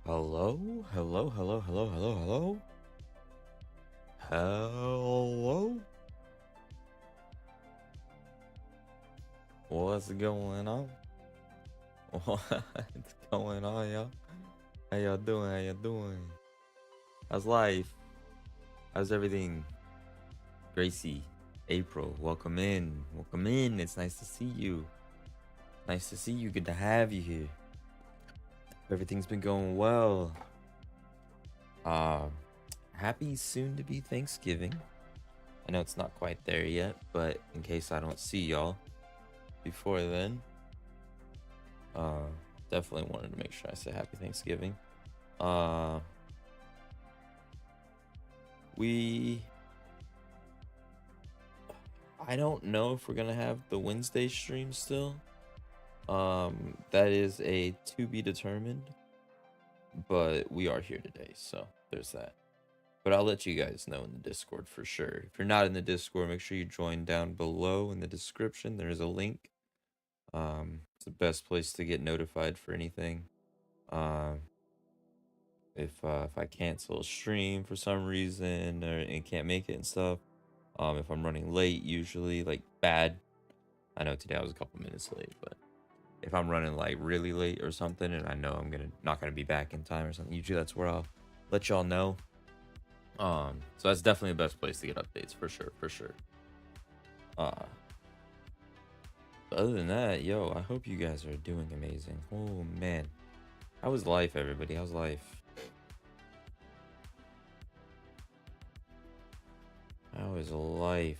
Hello, hello, hello, hello, hello, hello, hello. What's going on? What's going on, y'all? How y'all doing? How y'all doing? How's life? How's everything? Gracie, April, welcome in. Welcome in. It's nice to see you. Nice to see you. Good to have you here. Everything's been going well. Happy soon to be Thanksgiving. I know it's not quite there yet, but in case I don't see y'all before then, definitely wanted to make sure I say happy Thanksgiving. I don't know if we're gonna have the Wednesday stream still. That is a to be determined, but we are here today, so there's that. But I'll let you guys know in the Discord for sure. If you're not in the Discord, make sure you join down below in the description. There's a link. It's the best place to get notified for anything. If I cancel a stream for some reason and can't make it and stuff, if I'm running late, usually like bad. I know today I was a couple minutes late, but if I'm running like really late or something, and I know I'm not gonna be back in time or something, usually that's where I'll let y'all know. So that's definitely the best place to get updates for sure, for sure. Other than that, yo, I hope you guys are doing amazing. Oh man, how was life, everybody? How's life? How is life?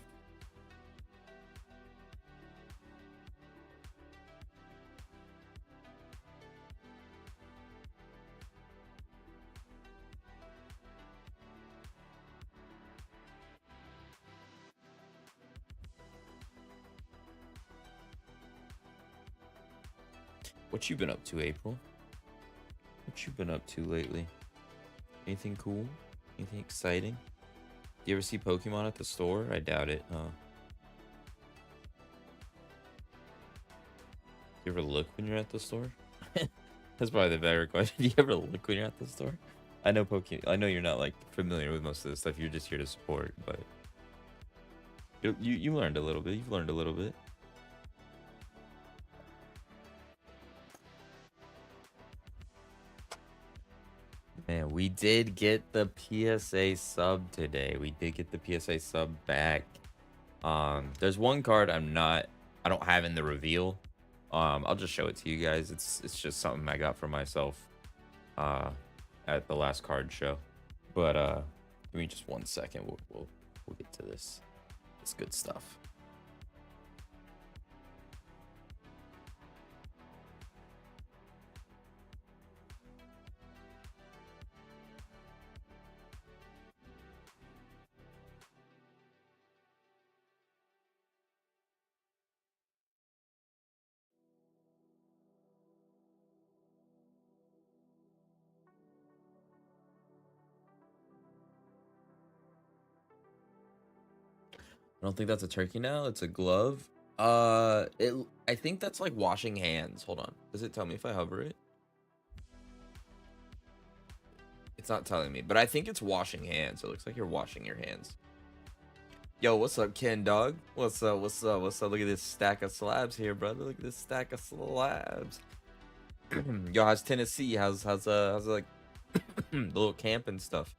What you been up to, April? What you been up to lately? Anything cool? Anything exciting? Do you ever see Pokemon at the store? I doubt it, huh? Do you ever look when you're at the store? That's probably the better question. Do you ever look when you're at the store? I know I know you're not like familiar with most of this stuff. You're just here to support, but you learned a little bit. You've learned a little bit. Man, we did get the PSA sub today. We did get the PSA sub back. There's one card I don't have in the reveal. I'll just show it to you guys. It's just something I got for myself at the last card show. But give me just 1 second. We'll get to this. It's good stuff. I don't think that's a turkey now. It's a glove. I think that's like washing hands. Hold on. Does it tell me if I hover it? It's not telling me, but I think it's washing hands. It looks like you're washing your hands. Yo, what's up, Ken Dog? What's up? What's up? What's up? Look at this stack of slabs here, brother. Look at this stack of slabs. Yo, how's Tennessee? How's like the little camp and stuff?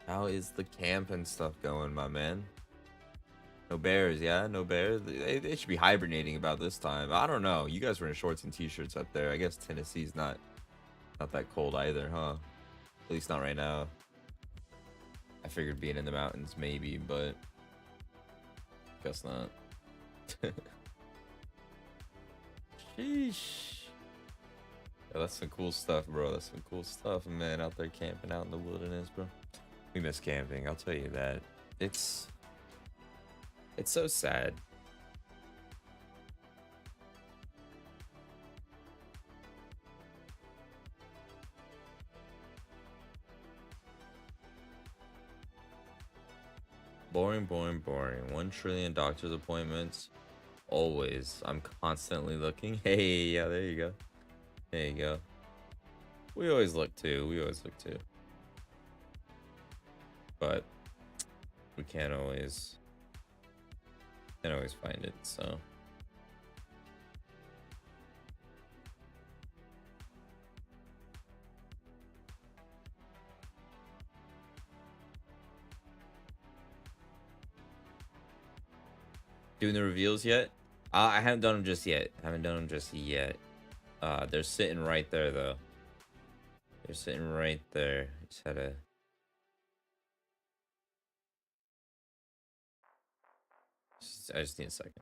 How is the camp and stuff going, my man? No bears, yeah? No bears? They should be hibernating about this time. I don't know. You guys were in shorts and t-shirts up there. I guess Tennessee's not that cold either, huh? At least not right now. I figured being in the mountains maybe, but guess not. Sheesh. Yeah, that's some cool stuff, bro. That's some cool stuff, man. Out there camping out in the wilderness, bro. We miss camping, I'll tell you that. It's so sad. Boring, boring, boring. 1 trillion doctor's appointments. Always. I'm constantly looking. Hey, yeah, there you go. There you go. We always look too. We always look too. But we can't always find it, so. Doing the reveals yet? I haven't done them just yet. They're sitting right there though. They're sitting right there. Just had to. I just need a second.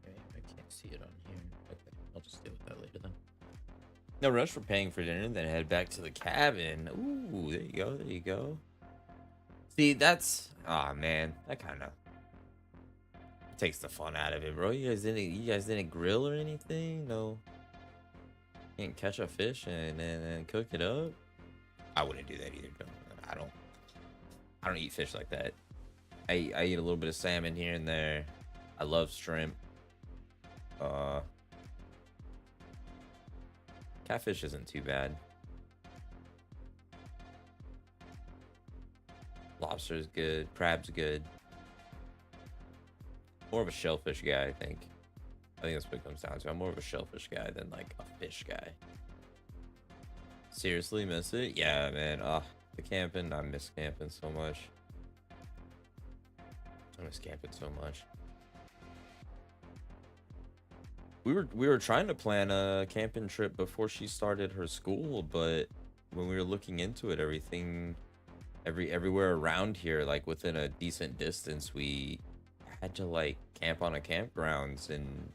Okay, I can't see it on here. Okay, I'll just deal with that later then. No rush for paying for dinner, then head back to the cabin. Ooh, there you go. There you go. See, that's man, that kind of takes the fun out of it, bro. You guys didn't grill or anything? No. Can't catch a fish and cook it up? I wouldn't do that either. I don't eat fish like that. I eat a little bit of salmon here and there. I love shrimp. Catfish isn't too bad. Lobster's good. Crab's good. More of a shellfish guy, I think. I think that's what it comes down to. I'm more of a shellfish guy than like a fish guy. Seriously, miss it? Yeah, man. The camping. I miss camping so much. We were trying to plan a camping trip before she started her school, but when we were looking into it, everywhere around here, like within a decent distance, we had to like camp on a campgrounds and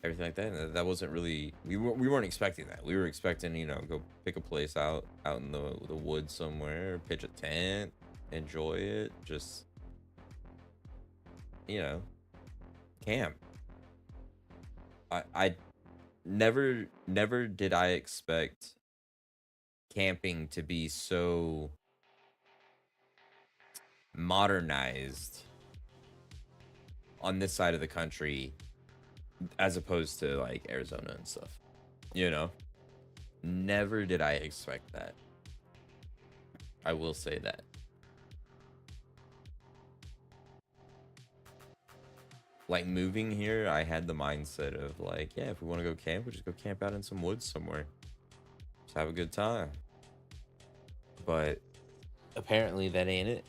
everything like that. And that wasn't really, we weren't expecting that. We were expecting, go pick a place out in the woods somewhere, pitch a tent, enjoy it, just camp. I never did I expect camping to be so modernized on this side of the country as opposed to like Arizona and stuff. Never did I expect that. I will say that. Like moving here, I had the mindset of like, yeah, if we want to go camp, we'll just go camp out in some woods somewhere. Just have a good time. But apparently that ain't it.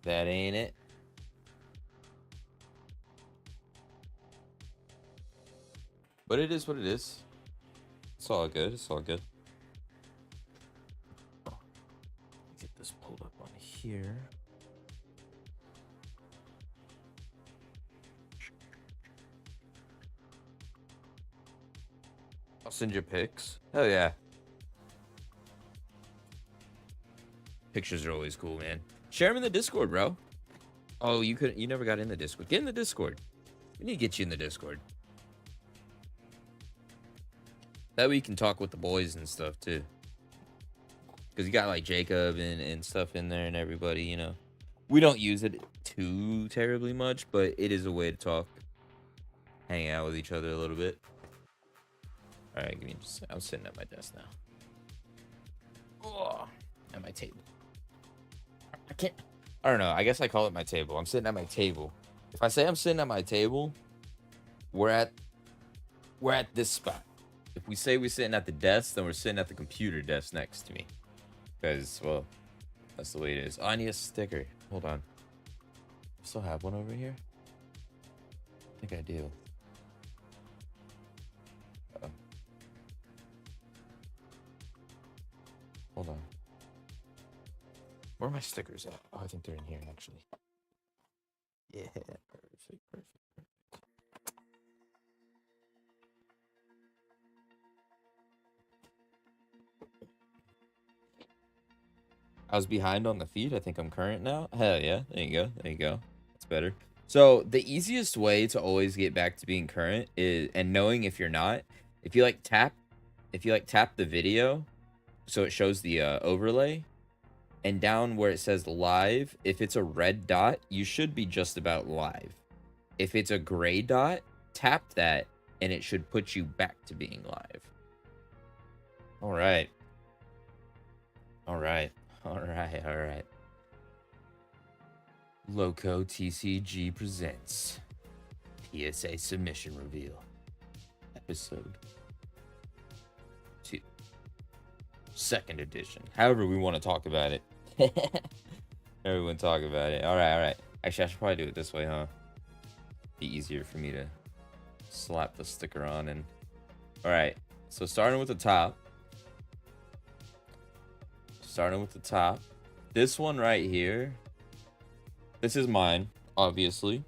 That ain't it. But it is what it is. It's all good. It's all good. Get this pulled up on here. I'll send you pics. Hell yeah. Pictures are always cool, man. Share them in the Discord, bro. Oh, you never got in the Discord. Get in the Discord. We need to get you in the Discord. That way you can talk with the boys and stuff too. Because you got like Jacob and stuff in there and everybody, We don't use it too terribly much, but it is a way to talk. Hang out with each other a little bit. All right, give me just. I'm sitting at my desk now. Oh, at my table. I can't. I don't know. I guess I call it my table. I'm sitting at my table. If I say I'm sitting at my table, we're at this spot. If we say we're sitting at the desk, then we're sitting at the computer desk next to me. Because, well, that's the way it is. Oh, I need a sticker. Hold on. I still have one over here? I think I do. Hold on. Where are my stickers at? Oh, I think they're in here, actually. Yeah, perfect. I was behind on the feed. I think I'm current now. Hell yeah. There you go. There you go. That's better. So the easiest way to always get back to being current is, and knowing if you're not, if you like tap the video, so it shows the overlay, and down where it says live, if it's a red dot, you should be just about live. If it's a gray dot, tap that, and it should put you back to being live. All right. Lowco TCG presents PSA submission reveal, episode 2, 2nd edition. However we want to talk about it. Everyone talk about it. All right. Actually, I should probably do it this way, huh? Be easier for me to slap the sticker on. And all right, so starting with the top. This one right here. This is mine, obviously.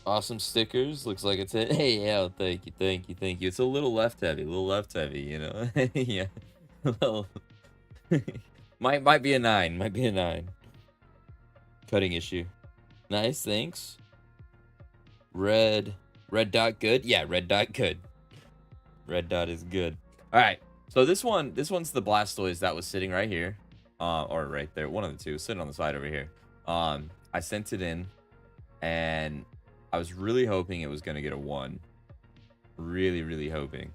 Awesome stickers. Looks like it's it. Hey, yeah, thank you. It's a little left heavy, you know. Yeah. Well, might be a 9. Cutting issue. Nice, thanks. Red dot good. Yeah, red dot good. Red dot is good. All right. So this one's the Blastoise that was sitting right here. Or right there. One of the two sitting on the side over here. I sent it in, and I was really hoping it was gonna get a 1. Really hoping.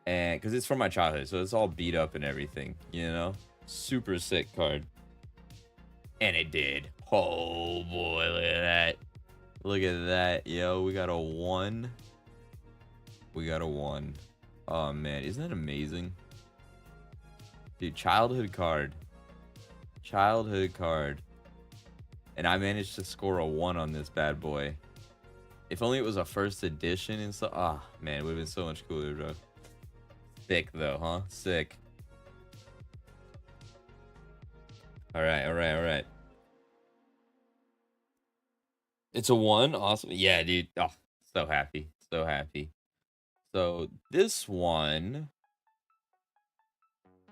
And because it's from my childhood, so it's all beat up and everything, you know? Super sick card. And it did. Oh boy, look at that. Look at that. Yo, we got a 1. Oh man, isn't that amazing? Dude, childhood card. And I managed to score a 1 on this bad boy. If only it was a first edition and so. Ah, man, it would have been so much cooler, bro. Sick though, huh? Sick. All right. It's a 1. Awesome. Yeah, dude. Oh, so happy. So this one,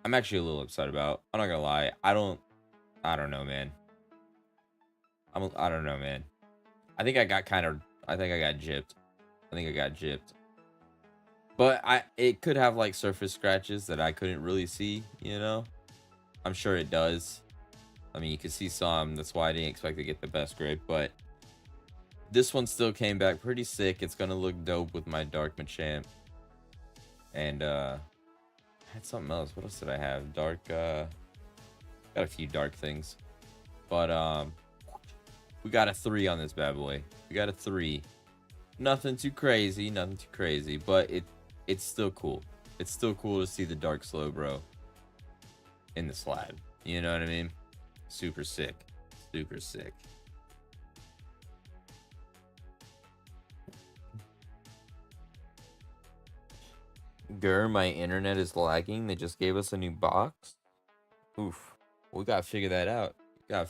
I'm actually a little upset about. I'm not gonna lie. I don't know, man. I don't know, man. I think I got gypped. But it could have like surface scratches that I couldn't really see, you know? I'm sure it does. I mean, you can see some. That's why I didn't expect to get the best grade, but this one still came back pretty sick. It's gonna look dope with my Dark Machamp. And I had something else. What else did I have? Dark got a few dark things. But we got a 3 on this bad boy. We got a 3. Nothing too crazy, but it's still cool. It's still cool to see the Dark Slowbro in the slab. You know what I mean? Super sick. Grr, my internet is lagging. They just gave us a new box. Oof. We gotta figure that out. Can't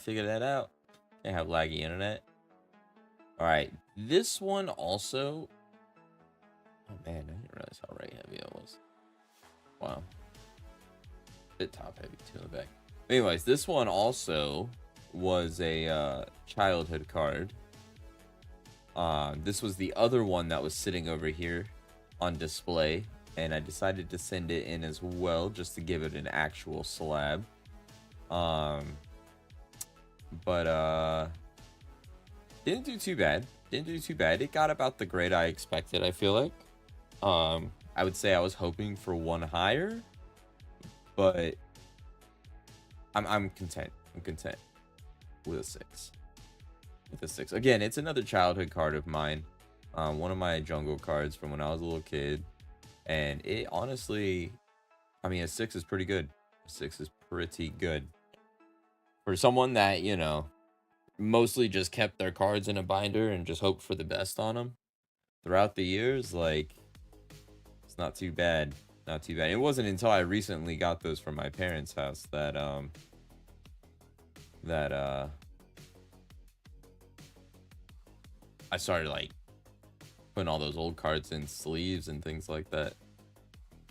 have laggy internet. All right. This one also. Oh man, I didn't realize how right heavy it was. Wow. Bit top heavy too in the back. Anyways, this one also was a childhood card. This was the other one that was sitting over here on display, and I decided to send it in as well just to give it an actual slab. But didn't do too bad. It got about the grade I expected, I feel like. I would say I was hoping for 1 higher, but I'm content. With a 6. Again, it's another childhood card of mine. One of my jungle cards from when I was a little kid. And it honestly, I mean, a 6 is pretty good. For someone that, you know, mostly just kept their cards in a binder and just hoped for the best on them throughout the years, like, it's not too bad. Not too bad. It wasn't until I recently got those from my parents' house that that I started like putting all those old cards in sleeves and things like that.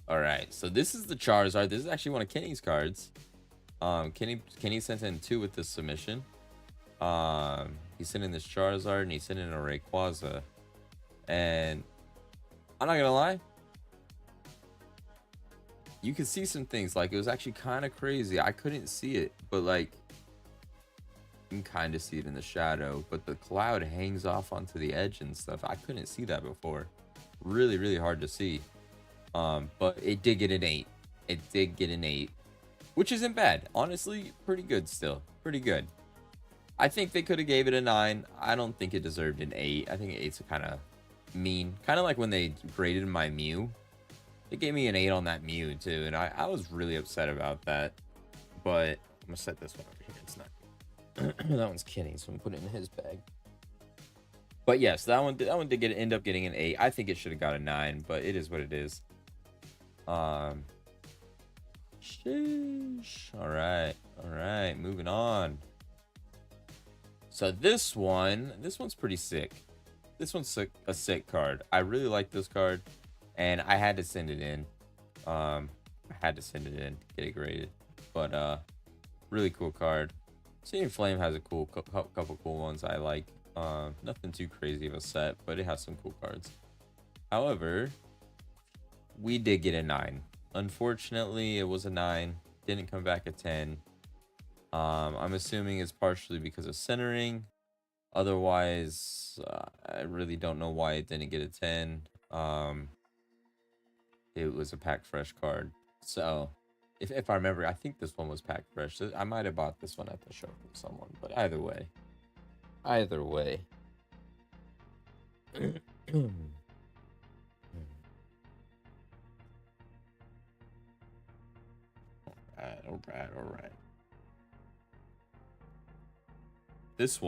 All right, so this is the Charizard. This is actually one of Kenny's cards. Kenny sent in 2 with this submission. He sent in this Charizard and he sent in a Rayquaza. And I'm not gonna lie, you can see some things. Like, it was actually kind of crazy. I couldn't see it, but like, you can kind of see it in the shadow. But the cloud hangs off onto the edge and stuff. I couldn't see that before. Really, really hard to see. But it did get an 8. It did get an 8, which isn't bad. Honestly, pretty good still. Pretty good. I think they could have gave it a 9. I don't think it deserved an 8. I think 8's kind of mean. Kind of like when they graded my Mew. They gave me an 8 on that Mew too, and I was really upset about that. But I'm gonna set this one over here. It's not. That one's Kenny, so I'm putting it in his bag. But yes, that one did end up getting an 8. I think it should have got a 9, but it is what it is. Sheesh. All right, moving on. So this one's pretty sick. This one's a sick card. I really like this card, and I had to send it in. I had to send it in, get it graded. But really cool card. Seeing Flame has a cool couple cool ones I like. Nothing too crazy of a set, but it has some cool cards. However, we did get a 9. Unfortunately, it was a 9. Didn't come back a 10. I'm assuming it's partially because of centering. Otherwise, I really don't know why it didn't get a 10. It was a pack fresh card. So, if I remember, I think this one was pack fresh. So I might have bought this one at the show from someone. But either way. Either way. All right. This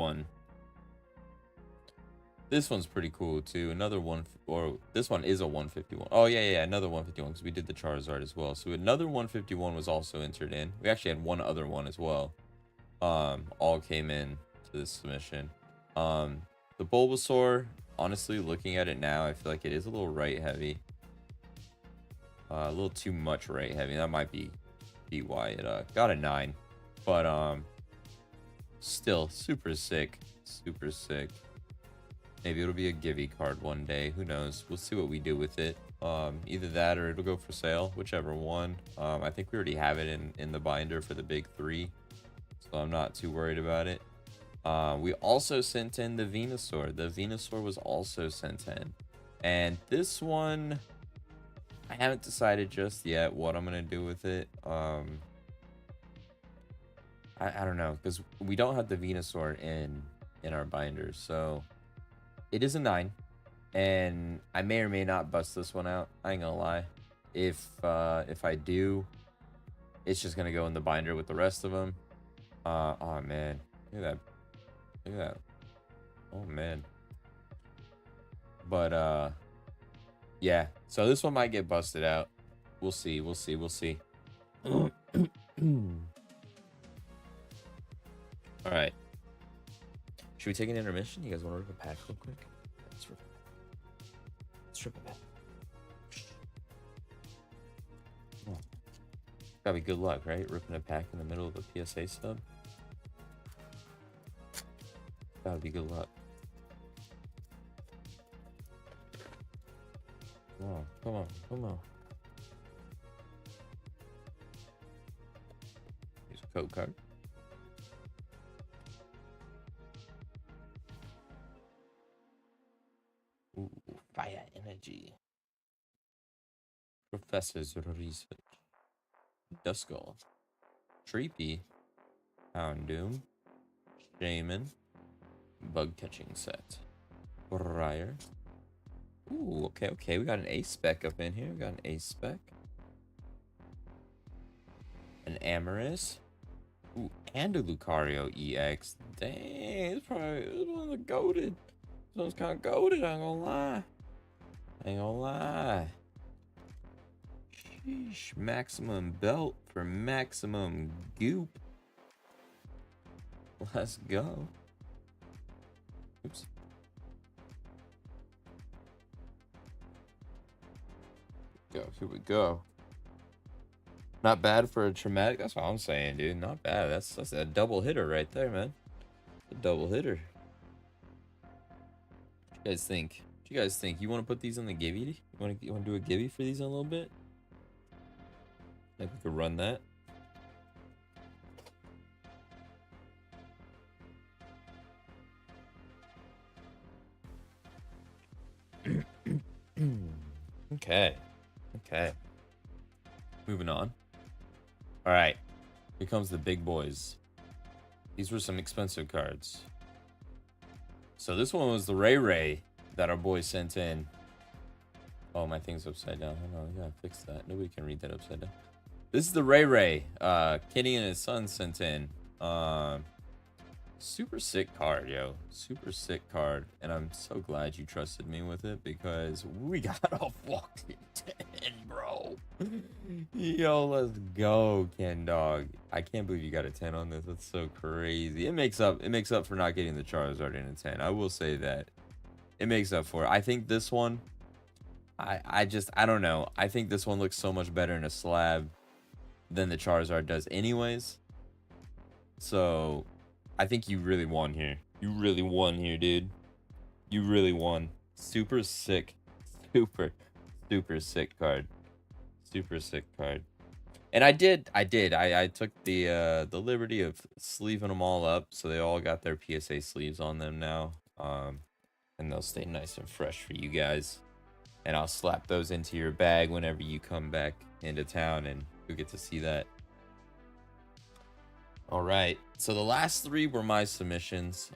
one's pretty cool too. Another one, or this one is a 151. Oh yeah, another 151 because we did the Charizard as well. So another 151 was also entered in. We actually had one other one as well. All came in to this submission. The Bulbasaur, honestly, looking at it now, I feel like it is a little right heavy. A little too much right heavy. That might be why it got a 9. But still super sick. Super sick. Maybe it'll be a Givey card one day. Who knows? We'll see what we do with it. Either that or it'll go for sale, whichever one. I think we already have it in the binder for the big 3, so I'm not too worried about it. We also sent in the Venusaur. The Venusaur was also sent in, and this one I haven't decided just yet what I'm gonna do with it. I don't know, because we don't have the Venusaur in our binders, so it is a 9, and I may or may not bust this one out. I ain't gonna lie. If I do, it's just gonna go in the binder with the rest of them. Oh man, look at that. Oh man. But yeah. So this one might get busted out. We'll see. All right. Should we take an intermission? You guys want to rip a pack real quick? Let's rip a pack. Oh. Gotta be good luck, right? Ripping a pack in the middle of a PSA sub. Gotta be good luck. Come on. Here's a code card. Ooh, fire energy. Professor's research. Duskull. Treepy. Houndoom. Shaman. Bug catching set. Briar. Ooh, okay. We got an ace spec up in here. We got an ace spec. An Amoris. Ooh, and a Lucario EX. Dang, it's probably one of the goated. This one's kind of goated, I ain't gonna lie. Sheesh. Maximum belt for maximum goop. Let's go. Oops. Here we go. Not bad for a traumatic. That's what I'm saying, dude. Not bad. That's a double hitter right there, man. A double hitter. What you guys think? What you guys think? You want to put these on the gibby? You want to do a gibby for these in a little bit? I think we could run that. Okay. Okay. Moving on. All right. Here comes the big boys. These were some expensive cards. So this one was the Ray that our boy sent in. Oh, my thing's upside down. Hold on, we gotta fix that. Nobody can read that upside down. This is the Ray. Kenny and his son sent in. Super sick card, yo. Super sick card. And I'm so glad you trusted me with it because we got a fucking 10, bro. Yo, let's go, Ken Dog. I can't believe you got a 10 on this. That's so crazy. It makes up for not getting the Charizard in a 10. I will say that. It makes up for it. I think this one, I don't know. I think this one looks so much better in a slab than the Charizard does anyways. So I think you really won here. You really won here, dude. You really won. Super sick. Super sick card. Super sick card. And I took the liberty of sleeving them all up, so they all got their PSA sleeves on them now. And they'll stay nice and fresh for you guys. And I'll slap those into your bag whenever you come back into town, and you'll get to see that. All right, so the last three were my submissions.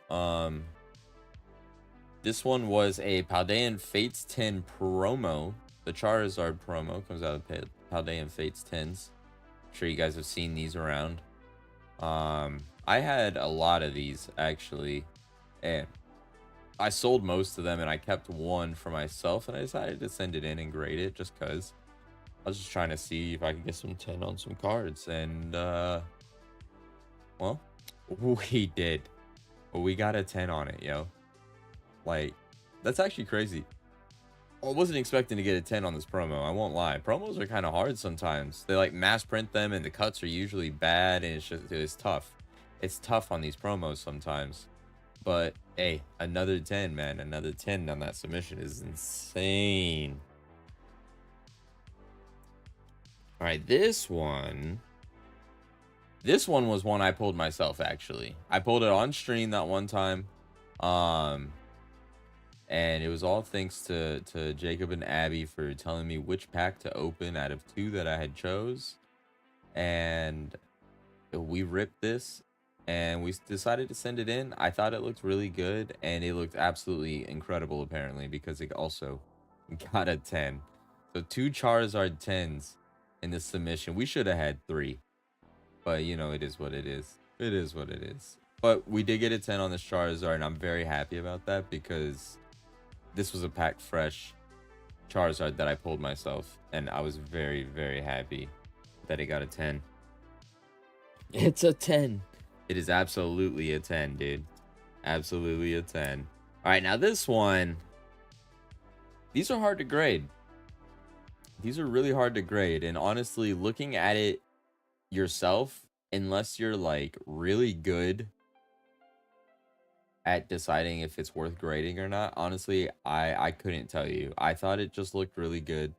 This one was a Paldean Fates 10 promo. The Charizard promo comes out of Paldean Fates 10s. I'm sure you guys have seen these around. I had a lot of these actually, and I sold most of them, and I kept one for myself, and I decided to send it in and grade it just because I was just trying to see if I could get some 10 on some cards. And well, we did. We got a 10 on it, yo. Like, that's actually crazy. I wasn't expecting to get a 10 on this promo. I won't lie. Promos are kind of hard sometimes. They like mass print them, and the cuts are usually bad, and it's tough. It's tough on these promos sometimes. But hey, another 10, man. Another 10 on that submission is insane. All right, this one was one I pulled myself, actually. I pulled it on stream that one time. And it was all thanks to Jacob and Abby for telling me which pack to open out of 2 that I had chose. And we ripped this, and we decided to send it in. I thought it looked really good, and it looked absolutely incredible, apparently, because it also got a 10. So 2 Charizard 10s in the submission. We should have had 3. But, you know, it is what it is. It is what it is. But we did get a 10 on this Charizard, and I'm very happy about that because this was a pack fresh Charizard that I pulled myself, and I was very, very happy that it got a 10. It's a 10. It is absolutely a 10, dude. Absolutely a 10. All right, now this one, these are hard to grade. These are really hard to grade, and honestly, looking at it yourself, unless you're like really good at deciding if it's worth grading or not, honestly, I couldn't tell you. I thought it just looked really good,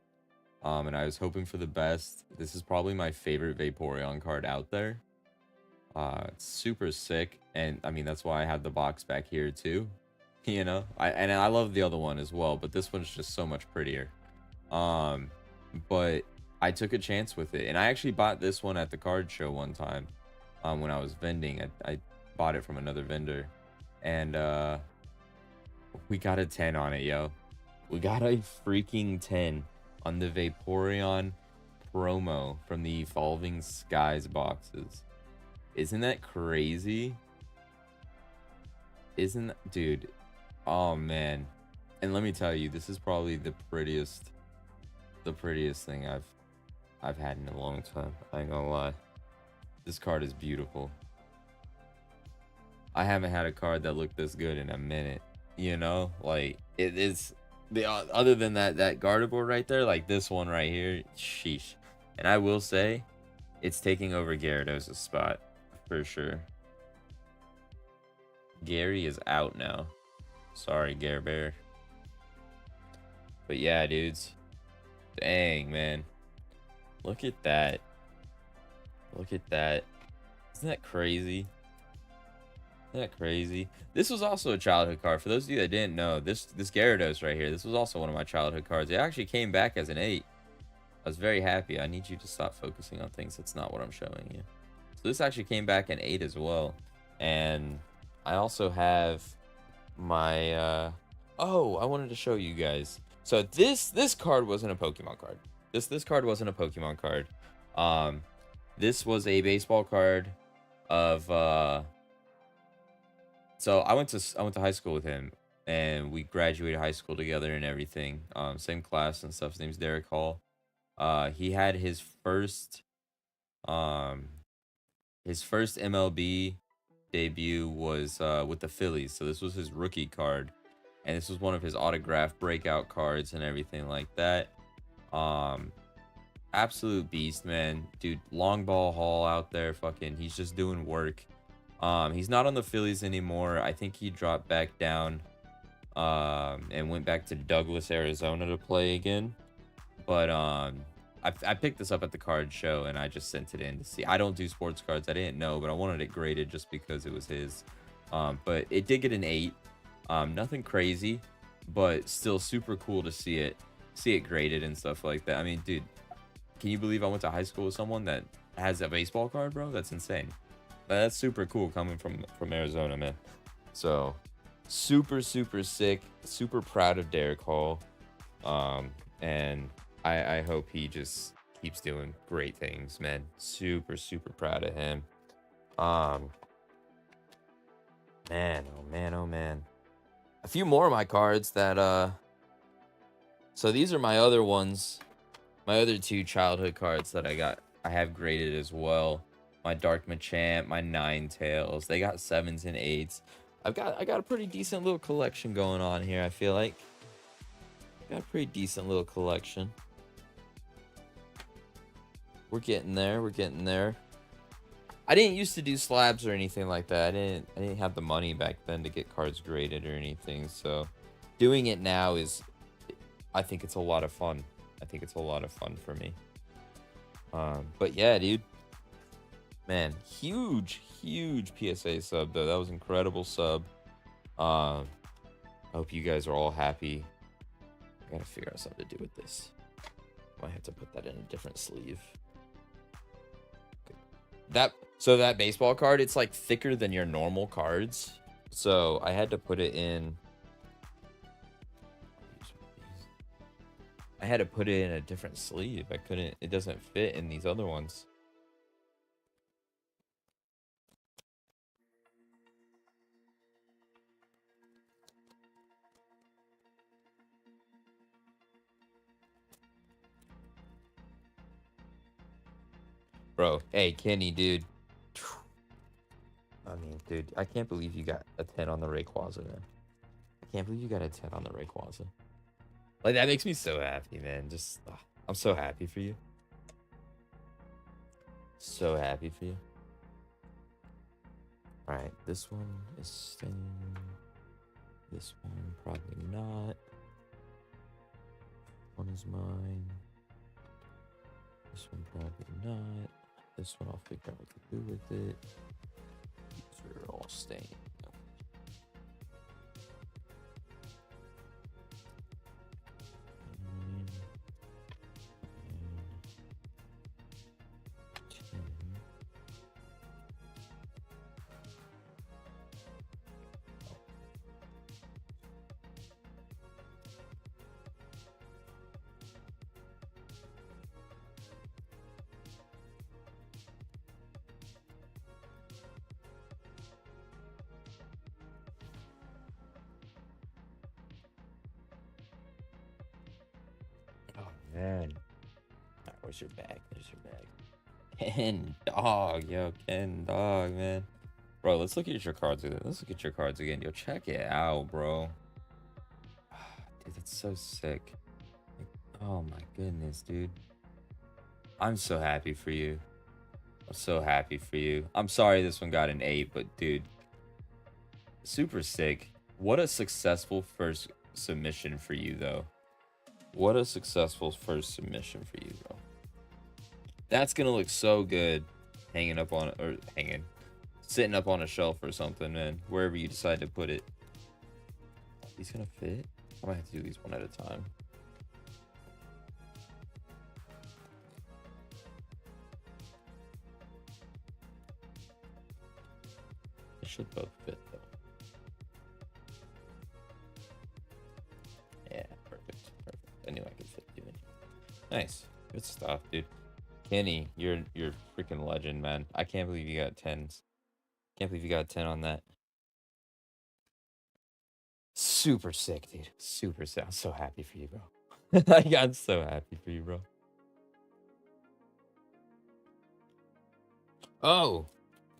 and I was hoping for the best. This is probably my favorite Vaporeon card out there. It's super sick, and I mean that's why I have the box back here too. You know, I love the other one as well, but this one's just so much prettier. But I took a chance with it, and I actually bought this one at the card show one time. When I was vending, I bought it from another vendor, and we got a 10 on it, yo. We got a freaking 10 on the Vaporeon promo from the Evolving Skies boxes. Isn't that crazy? Isn't that, dude? Oh man. And let me tell you, this is probably the prettiest thing I've had in a long time. I ain't gonna lie. This card is beautiful. I haven't had a card that looked this good in a minute. You know, like it is. The other than that Gardevoir right there, like this one right here, sheesh. And I will say, it's taking over Gyarados' spot for sure. Gary is out now. Sorry, Gare Bear. But yeah, dudes. Dang, man. Look at that. Look at that. Isn't that crazy? Isn't that crazy? This was also a childhood card. For those of you that didn't know, this Gyarados right here, this was also one of my childhood cards. It actually came back as an 8. I was very happy. I need you to stop focusing on things. That's not what I'm showing you. So this actually came back an 8 as well. And I also have my oh, I wanted to show you guys. So this card wasn't a Pokemon card. This card wasn't a Pokemon card. This was a baseball card of so I went to high school with him, and we graduated high school together and everything. Same class and stuff. His name's Derek Hall. He had his first MLB debut was with the Phillies. So this was his rookie card, and this was one of his autograph breakout cards and everything like that. Absolute beast, man. Dude, long ball Hall out there, fucking, he's just doing work. He's not on the Phillies anymore. I think he dropped back down and went back to Douglas, Arizona to play again. But I picked this up at the card show, and I just sent it in to see. I don't do sports cards. I didn't know, but I wanted it graded just because it was his. But it did get an 8. Nothing crazy, but still super cool to see it graded and stuff like that. I mean, dude, can you believe I went to high school with someone that has a baseball card, bro? That's insane. That's super cool coming from Arizona, man. So super sick, super proud of Derek Hall. And I hope he just keeps doing great things, man. Super proud of him. Man, oh man. A few more of my cards that so these are my other ones. My other 2 childhood cards that I have graded as well. My Dark Machamp, my Ninetales. They got 7s and 8s. I got a pretty decent little collection going on here, I feel like. Got a pretty decent little collection. We're getting there. I didn't used to do slabs or anything like that. I didn't have the money back then to get cards graded or anything. So doing it now I think it's a lot of fun. I think it's a lot of fun for me. But yeah, dude. Man, huge PSA sub though. That was incredible sub. I hope you guys are all happy. I gotta figure out something to do with this. Might have to put that in a different sleeve. So that baseball card, it's like thicker than your normal cards. So I had to put it in. I had to put it in a different sleeve. I couldn't. It doesn't fit in these other ones. Bro, hey, Kenny, dude. I mean, dude, I can't believe you got a 10 on the Rayquaza, man. I can't believe you got a 10 on the Rayquaza. Like, that makes me so happy, man. Just, I'm so happy for you. So happy for you. Alright, this one is staying. This one, probably not. One is mine. This one, probably not. This one, I'll figure out what to do with it. These are all staying. Man, Where's your bag? There's your bag. Ken Dog, yo, Ken Dog, man. Bro, let's look at your cards again. Let's look at your cards again. Yo, check it out, bro. Dude, that's so sick. Like, oh my goodness, dude. I'm so happy for you. I'm so happy for you. I'm sorry this one got an 8, but dude, super sick. What a successful first submission for you, though. What a successful first submission for you, bro. That's gonna look so good hanging up on, or sitting up on a shelf or something, man. Wherever you decide to put it. He's gonna fit? I might have to do these one at a time. They should both fit, though. Yeah, perfect. Perfect. I knew I could fit you in. Nice. Good stuff, dude. Kenny, you're freaking legend, man. I can't believe you got 10s. Can't believe you got 10 on that. Super sick, dude. Super sick. I'm so happy for you, bro. I'm so happy for you, bro. Oh,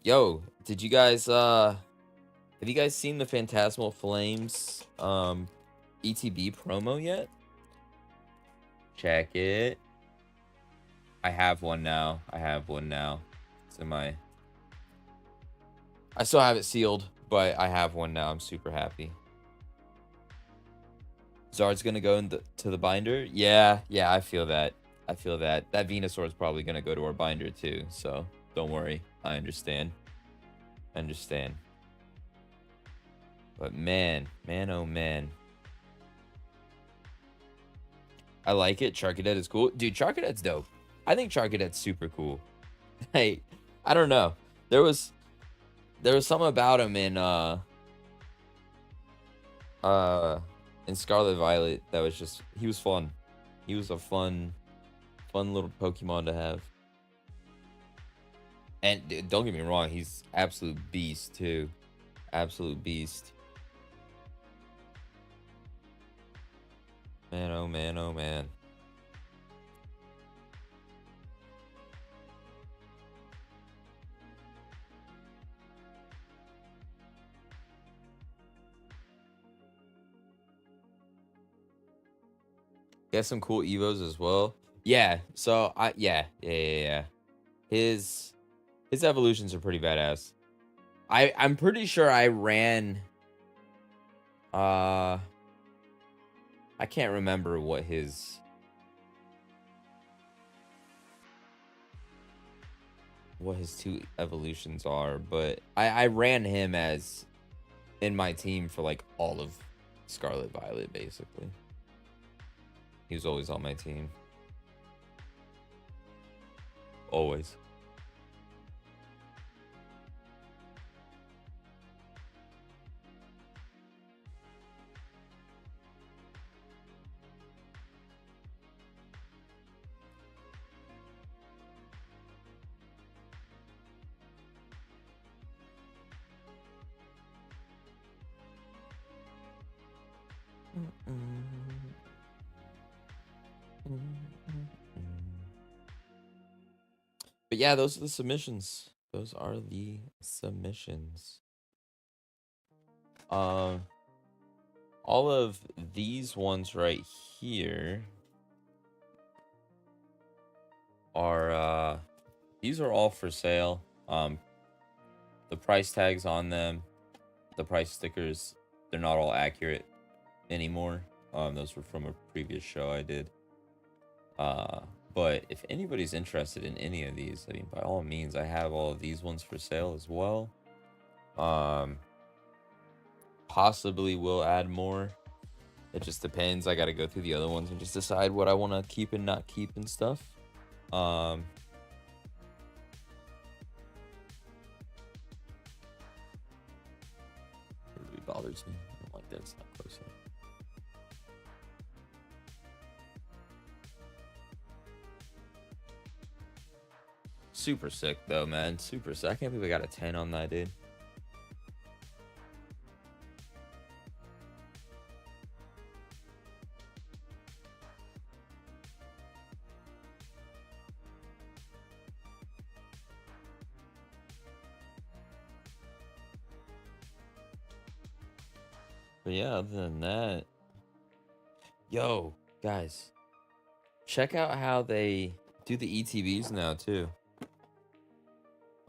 yo, did you guys have you guys seen the Phantasmal Flames ETB promo yet? Check it. I have one now. It's in my, I still have it sealed, but I have one now. I'm super happy. Zard's gonna go to the binder. Yeah, I feel that. That Venusaur is probably gonna go to our binder too. So don't worry. I understand. But man, oh man. I like it. Charcadet is cool. Dude, Charcadet's dope. I think Charcadet's super cool. Hey, I don't know. There was something about him in Scarlet Violet that was just, he was fun. He was a fun little Pokemon to have. And dude, don't get me wrong, he's absolute beast too. Absolute beast. Man, oh man, oh man. Got some cool Evos as well. Yeah, so yeah. His evolutions are pretty badass. I'm pretty sure I ran I can't remember what his two evolutions are, but I ran him as in my team for like all of Scarlet Violet basically. He was always on my team. Always. But yeah, those are the submissions. All of these ones right here are these are all for sale. The price tags on them, the price stickers, they're not all accurate anymore. Those were from a previous show I did. But if anybody's interested in any of these, I mean, by all means, I have all of these ones for sale as well. Possibly will add more. It just depends. I got to go through the other ones and just decide what I want to keep and not keep and stuff. It really bothers me. I don't like that. It's not close enough. Super sick though, man. Super sick. I can't believe I got a 10 on that, dude. But yeah, other than that, yo, guys, check out how they do the ETBs now too.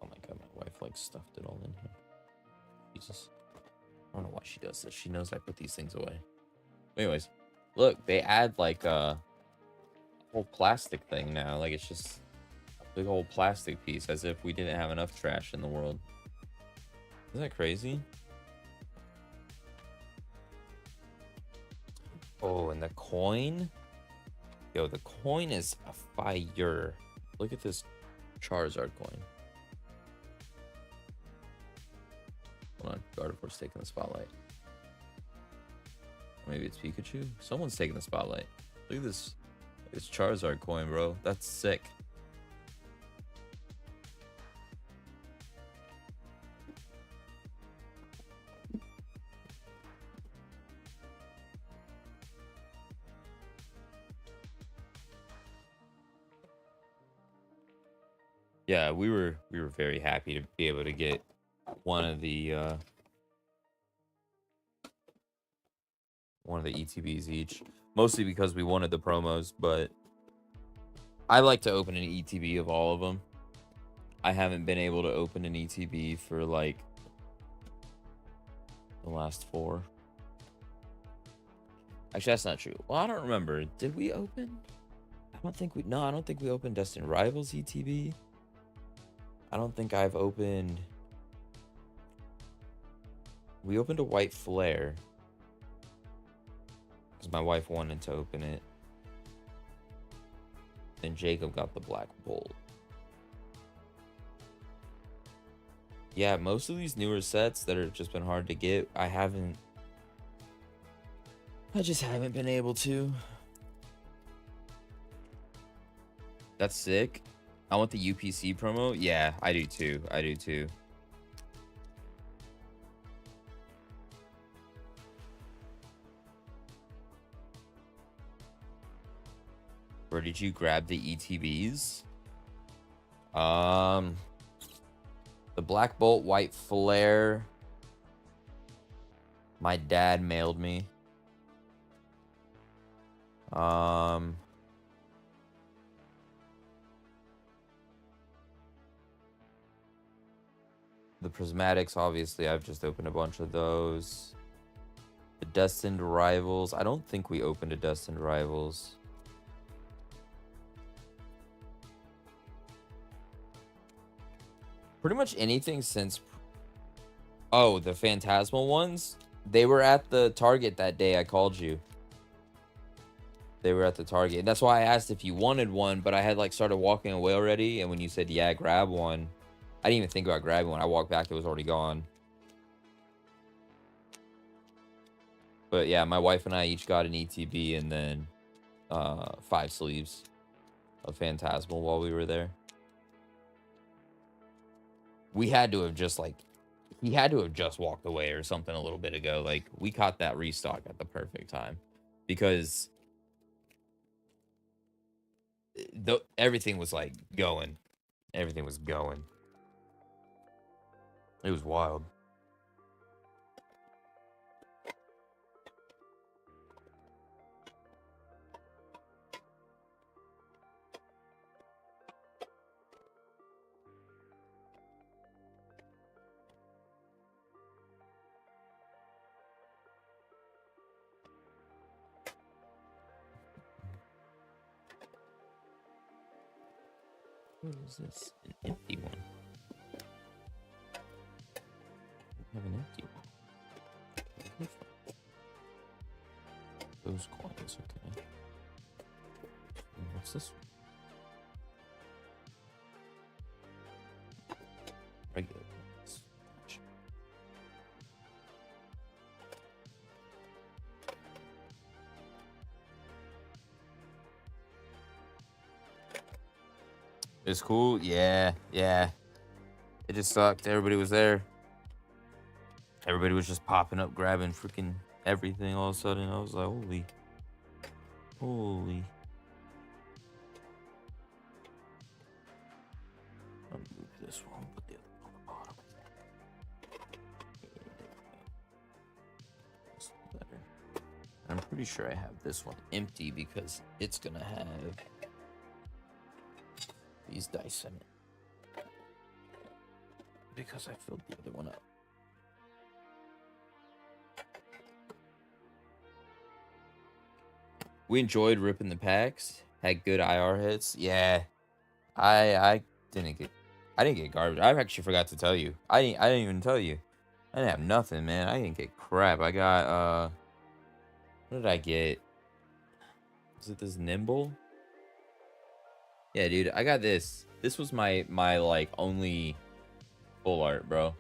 Oh my god, my wife like stuffed it all in here. Jesus, I don't know why she does this. She knows I put these things away. Anyways, look, they add like a whole plastic thing now. Like it's just a big old plastic piece, as if we didn't have enough trash in the world. Isn't that crazy? Oh, and the coin? Yo, the coin is a fire. Look at this Charizard coin. Hold on, Gardevoir's taking the spotlight. Maybe it's Pikachu? Someone's taking the spotlight. Look at this. It's Charizard coin, bro. That's sick. Yeah, we were very happy to be able to get one of the ETBs each. Mostly because we wanted the promos, but I like to open an ETB of all of them. I haven't been able to open an ETB for like the last 4. Actually, that's not true. Well, I don't remember. Did we open? I don't think we opened Destined Rivals ETB. I don't think I've opened. We opened a White Flare because my wife wanted to open it. And Jacob got the Black Bolt. Yeah, most of these newer sets that have just been hard to get, I just haven't been able to. That's sick. I want the UPC promo. Yeah, I do too. I do too. Where did you grab the ETBs? The Black Bolt, White Flare. My dad mailed me. The Prismatics, obviously, I've just opened a bunch of those. The Destined Rivals. I don't think we opened a Destined Rivals. Pretty much anything since... Oh, the Phantasmal ones? They were at the Target that day I called you. They were at the Target. And that's why I asked if you wanted one, but I had like started walking away already. And when you said, yeah, grab one, I didn't even think about grabbing one. I walked back, it was already gone. But yeah, my wife and I each got an ETB and then 5 sleeves of Phantasmal while we were there. We had to have just like, he had to have just walked away or something a little bit ago. Like, we caught that restock at the perfect time because everything was like going. Everything was going. It was wild. What is this? An empty one. I have an empty one. Those coins, okay. And what's this one? Regular coins. It's cool. Yeah, yeah. It just sucked. Everybody was there. Everybody was just popping up, grabbing freaking everything all of a sudden. I was like, holy. Holy. I'll move this one, put the other one on the bottom. pretty sure I have this one empty because it's gonna have these dice in it. Because I filled the other one up. We enjoyed ripping the packs. Had good IR hits. Yeah, I didn't get garbage. I actually forgot to tell you. I didn't even tell you. I didn't have nothing, man. I didn't get crap. I got what did I get? Is it this Nimble? Yeah, dude, I got this. This was my like only full art, bro.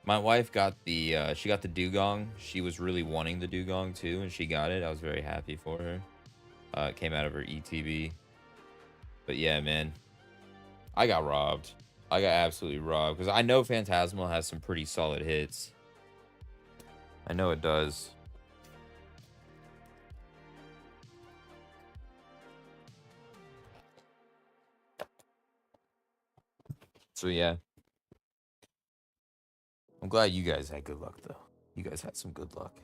My wife got the she got the dugong. She was really wanting the dugong too, and she got it. I was very happy for her. It came out of her ETB. But yeah, man, I got robbed. I got absolutely robbed because I know Phantasmal has some pretty solid hits. I know it does. So yeah, I'm glad you guys had good luck though. You guys had some good luck.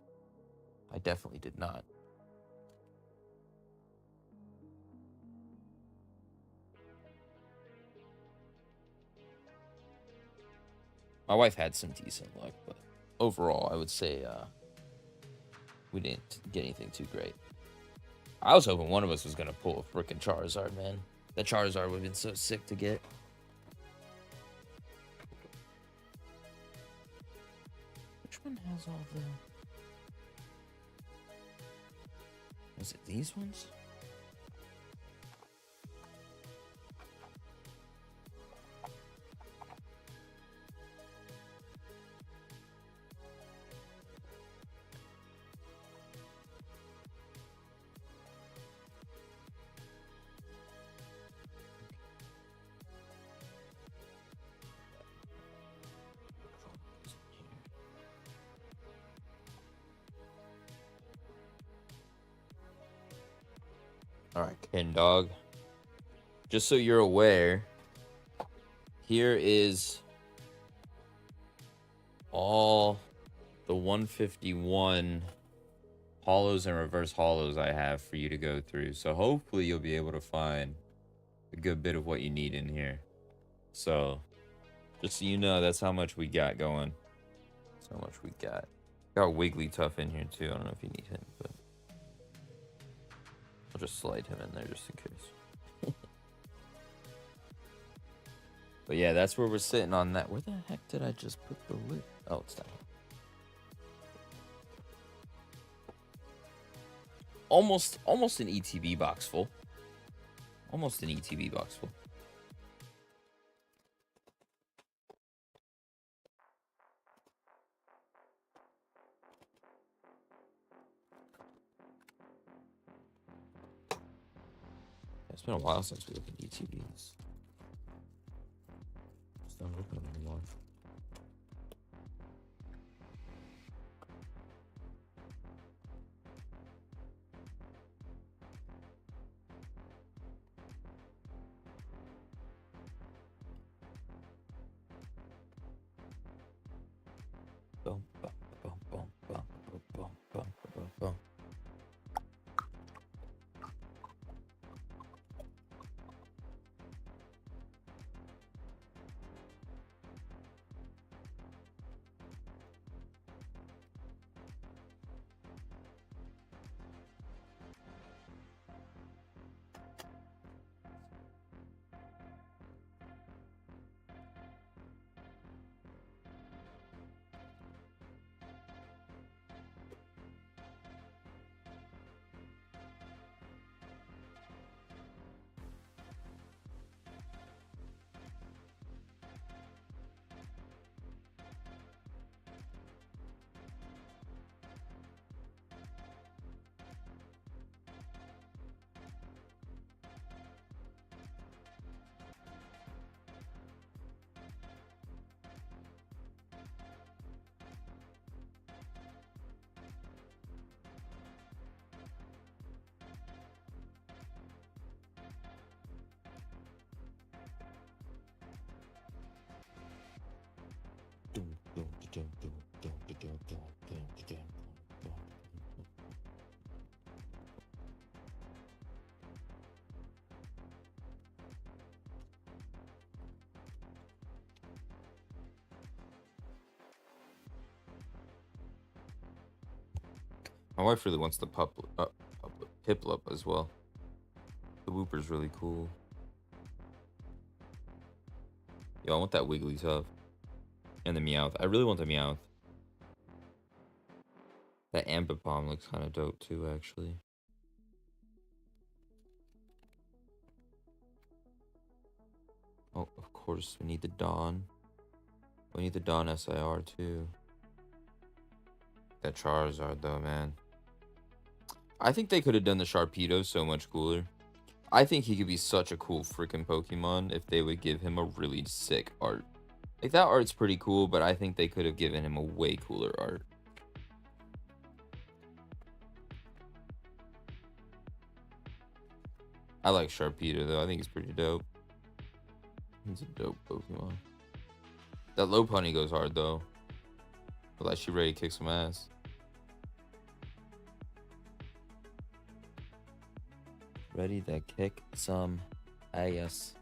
I definitely did not. My wife had some decent luck, but overall, I would say we didn't get anything too great. I was hoping one of us was gonna pull a freaking Charizard, man. That Charizard would have been so sick to get. Which one has all the... Was it these ones? Alright, Ken Dog. Just so you're aware, here is all the 151 holos and reverse holos I have for you to go through. So hopefully you'll be able to find a good bit of what you need in here. So just so you know, that's how much we got going. That's how much we got. Got Wigglytuff in here too. I don't know if you need him, but I'll just slide him in there just in case. But yeah, that's where we're sitting on that. Where the heck did I just put the lid? Oh, it's down. Almost an ETB box full. Almost an ETB box full. It's been a while since we opened ETBs. Just don't open them anymore. Boom, boom, boom, boom, boom, boom, boom, boom, boom. My wife really wants the Piplup as well. The Wooper's really cool. Yo, I want that Wigglytuff. And the Meowth. I really want the Meowth. That Ambipom looks kind of dope too, actually. Oh, of course, we need the Dawn. We need the Dawn SIR too. That Charizard though, man. I think they could have done the Sharpedo so much cooler. I think he could be such a cool freaking Pokemon if they would give him a really sick art. Like, that art's pretty cool, but I think they could have given him a way cooler art. I like Sharpedo though. I think he's pretty dope. He's a dope Pokemon. That Lopunny goes hard though. But like, she ready to kick some ass. Ready to kick some ass.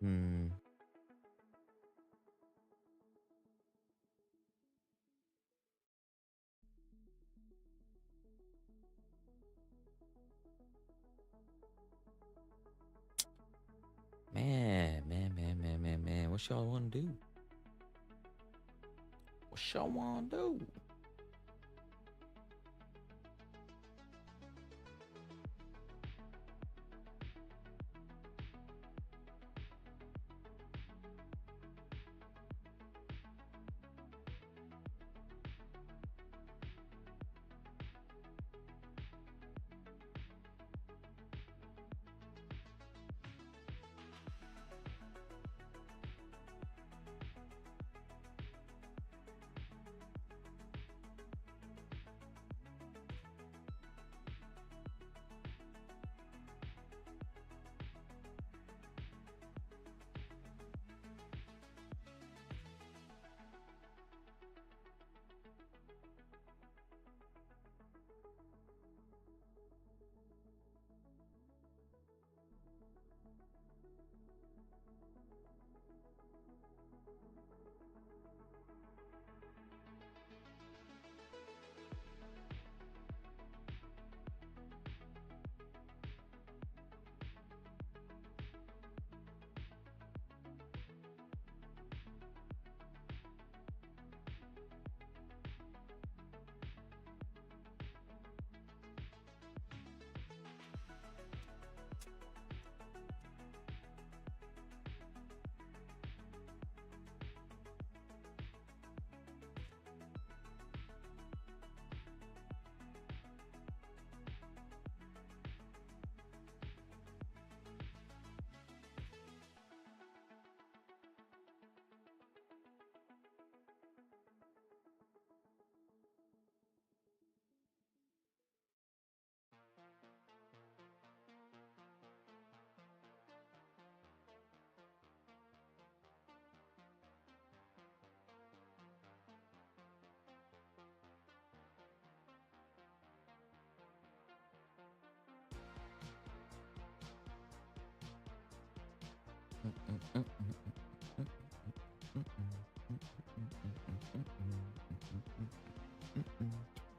Man. What y'all want to do? What y'all want to do?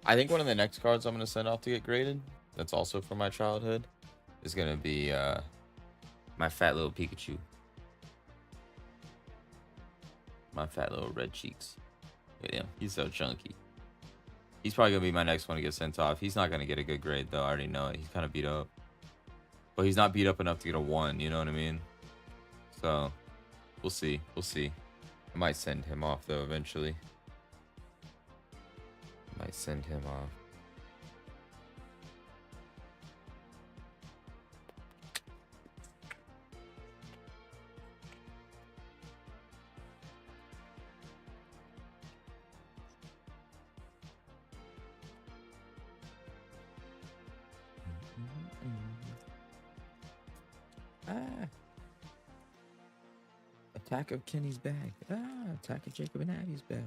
I think one of the next cards I'm going to send off to get graded, that's also from my childhood, is going to be my fat little Pikachu. My fat little red cheeks. Look at him. He's so chunky. He's probably going to be my next one to get sent off. He's not going to get a good grade, though. I already know it. He's kind of beat up. But he's not beat up enough to get a 1. You know what I mean? So, we'll see. We'll see. I might send him off, though, eventually. I might send him off. Attack of Kenny's bag. Attack of Jacob and Abby's bag.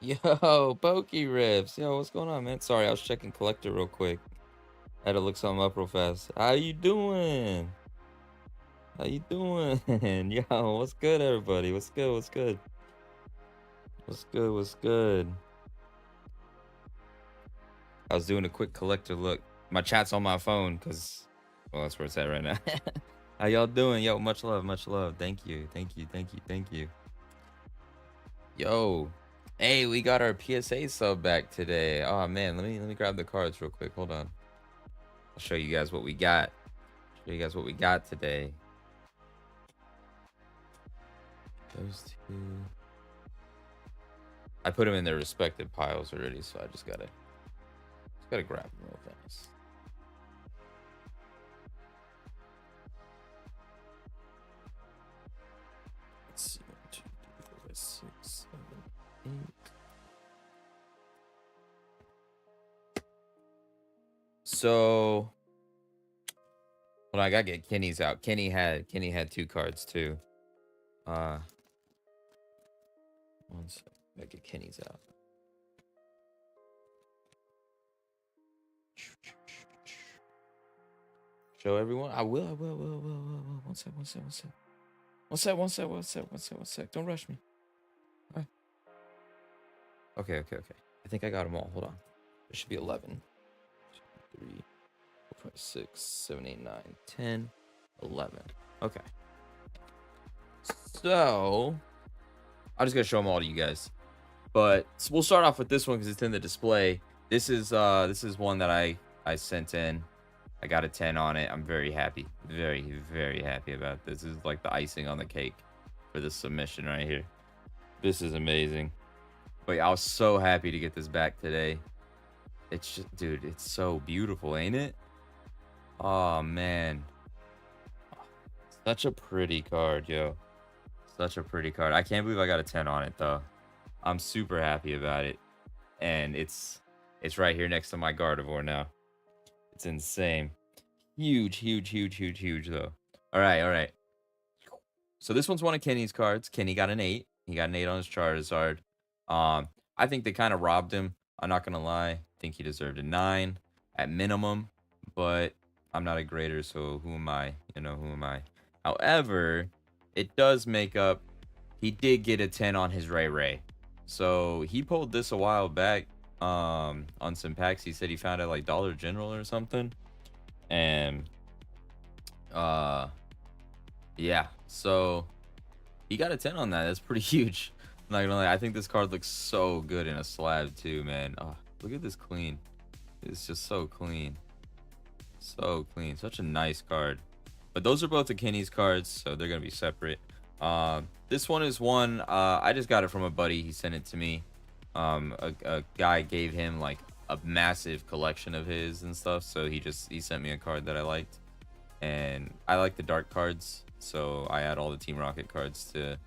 Yo, Pokey Rips. Yo, what's going on, man? Sorry, I was checking collector real quick. Had to look something up real fast. How you doing? How you doing? Yo, what's good, everybody? What's good? What's good? What's good? What's good? I was doing a quick collector look. My chat's on my phone because, well, that's where it's at right now. How y'all doing? Yo, much love, much love. Thank you, thank you, thank you, thank you. Yo, hey, we got our PSA sub back today. Oh man, let me grab the cards real quick. Hold on. I'll show you guys what we got. Show you guys what we got today. Those two. I put them in their respective piles already, so I just gotta grab them real fast. Let's see. 1, 2, 3, 4, 5, 6, 7, 8. So, well, I gotta get Kenny's out. Kenny had 2 cards too. One second. Gotta get Kenny's out. Show everyone. I will. One sec. Don't rush me. All right. Okay. I think I got them all. Hold on. There should be 11. 2, 3, 4, 5, 6, 7, 8, 9, 10, 11. Okay. So, I'm just gonna show them all to you guys. But we'll start off with this one because it's in the display. This is one that I sent in. I got a 10 on it. I'm very happy. Very happy about this. This is like the icing on the cake for this submission right here. This is amazing. But yeah, I was so happy to get this back today. It's just, dude, it's so beautiful, ain't it? Oh, man. Such a pretty card, yo. Such a pretty card. I can't believe I got a 10 on it, though. I'm super happy about it. And it's right here next to my Gardevoir now. It's insane. Huge, though. All right. So this one's one of Kenny's cards. Kenny got an 8. He got an 8 on his Charizard. I think they kind of robbed him. I'm not going to lie. I think he deserved a 9 at minimum. But I'm not a grader, so who am I? You know, who am I? However, it does make up. He did get a 10 on his Ray. So he pulled this a while back on some packs. He said he found it like Dollar General or something. And yeah, so he got a 10 on that. That's pretty huge. I'm not gonna lie. I think this card looks so good in a slab too, man. Oh, look at this clean. It's just so clean. So clean. Such a nice card. But those are both the Kenny's cards, so they're gonna be separate. This one is one I just got it from a buddy. He sent it to me. A guy gave him like a massive collection of his and stuff, so he sent me a card that I liked, and I like the dark cards, so I add all the Team Rocket cards to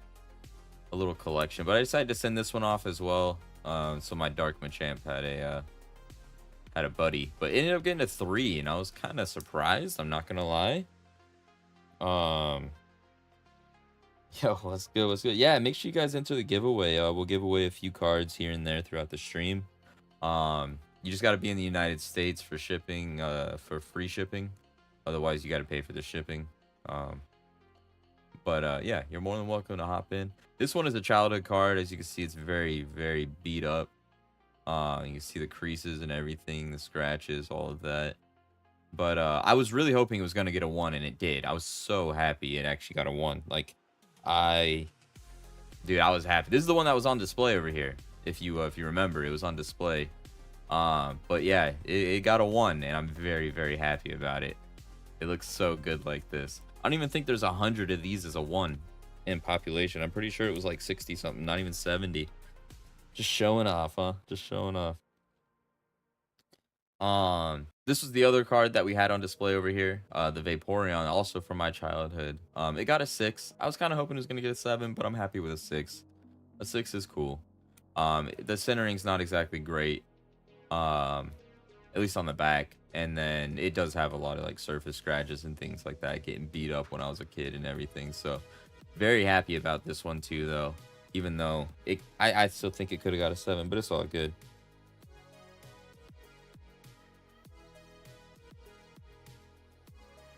a little collection. But I decided to send this one off as well, so my Dark Machamp had a buddy, but it ended up getting a 3, and I was kind of surprised. I'm not gonna lie. Yo, what's good? Yeah, make sure you guys enter the giveaway. We'll give away a few cards here and there throughout the stream. You just got to be in the United States for shipping, for free shipping. Otherwise, you got to pay for the shipping. Yeah, you're more than welcome to hop in. This one is a childhood card. As you can see, it's very beat up. You can see the creases and everything, the scratches, all of that. But I was really hoping it was going to get a 1, and it did. I was so happy it actually got a 1. Like, dude, I was happy. This is the one that was on display over here. If you remember, it was on display. But yeah, it got a 1, and I'm very happy about it. It looks so good like this. I don't even think there's 100 of these as a 1 in population. I'm pretty sure it was like 60 something, not even 70. Just showing off, huh? Just showing off. This was the other card that we had on display over here, the Vaporeon, also from my childhood. It got a 6. I was kind of hoping it was gonna get a 7, but I'm happy with a 6. A 6 is cool. The centering's not exactly great, at least on the back, and then it does have a lot of like surface scratches and things like that, getting beat up when I was a kid and everything. So very happy about this one too, though. even though I still think it could have got a 7, but it's all good.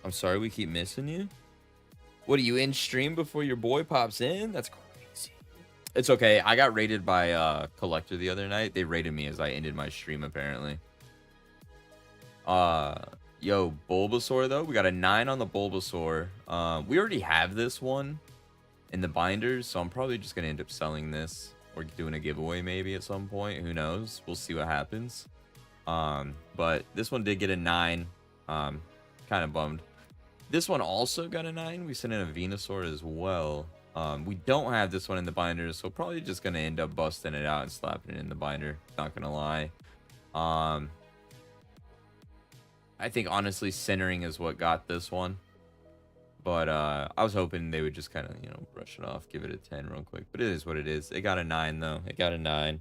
I'm sorry we keep missing you. What, are you in stream before your boy pops in? That's crazy. It's okay. I got rated by Collector the other night. They rated me as I ended my stream, apparently. Yo, Bulbasaur, though. We got a 9 on the Bulbasaur. We already have this one in the binders, so I'm probably just going to end up selling this or doing a giveaway maybe at some point. Who knows? We'll see what happens. But this one did get a 9. Kind of bummed. This one also got a 9. We sent in a Venusaur as well. We don't have this one in the binder, so probably just going to end up busting it out and slapping it in the binder. Not going to lie. I think, honestly, centering is what got this one. But I was hoping they would just kind of, you know, brush it off, give it a 10 real quick. But it is what it is. It got a 9, though. It got a 9.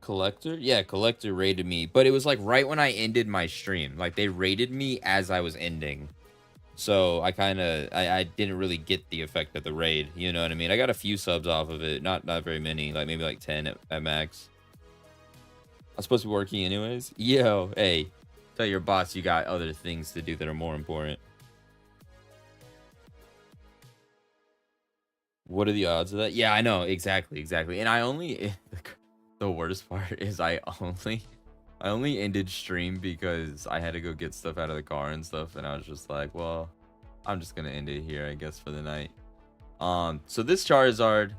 Collector? Yeah, Collector rated me. But it was, like, right when I ended my stream. Like, they rated me as I was ending. So I kind of, I didn't really get the effect of the raid. You know what I mean? I got a few subs off of it. Not very many. Like, maybe like 10 at max. I'm supposed to be working anyways. Yo, hey. Tell your boss you got other things to do that are more important. What are the odds of that? Yeah, I know. Exactly. And I only... The worst part is I only ended stream because I had to go get stuff out of the car and stuff, and I was just like, well, I'm just gonna end it here, I guess, for the night. So this Charizard,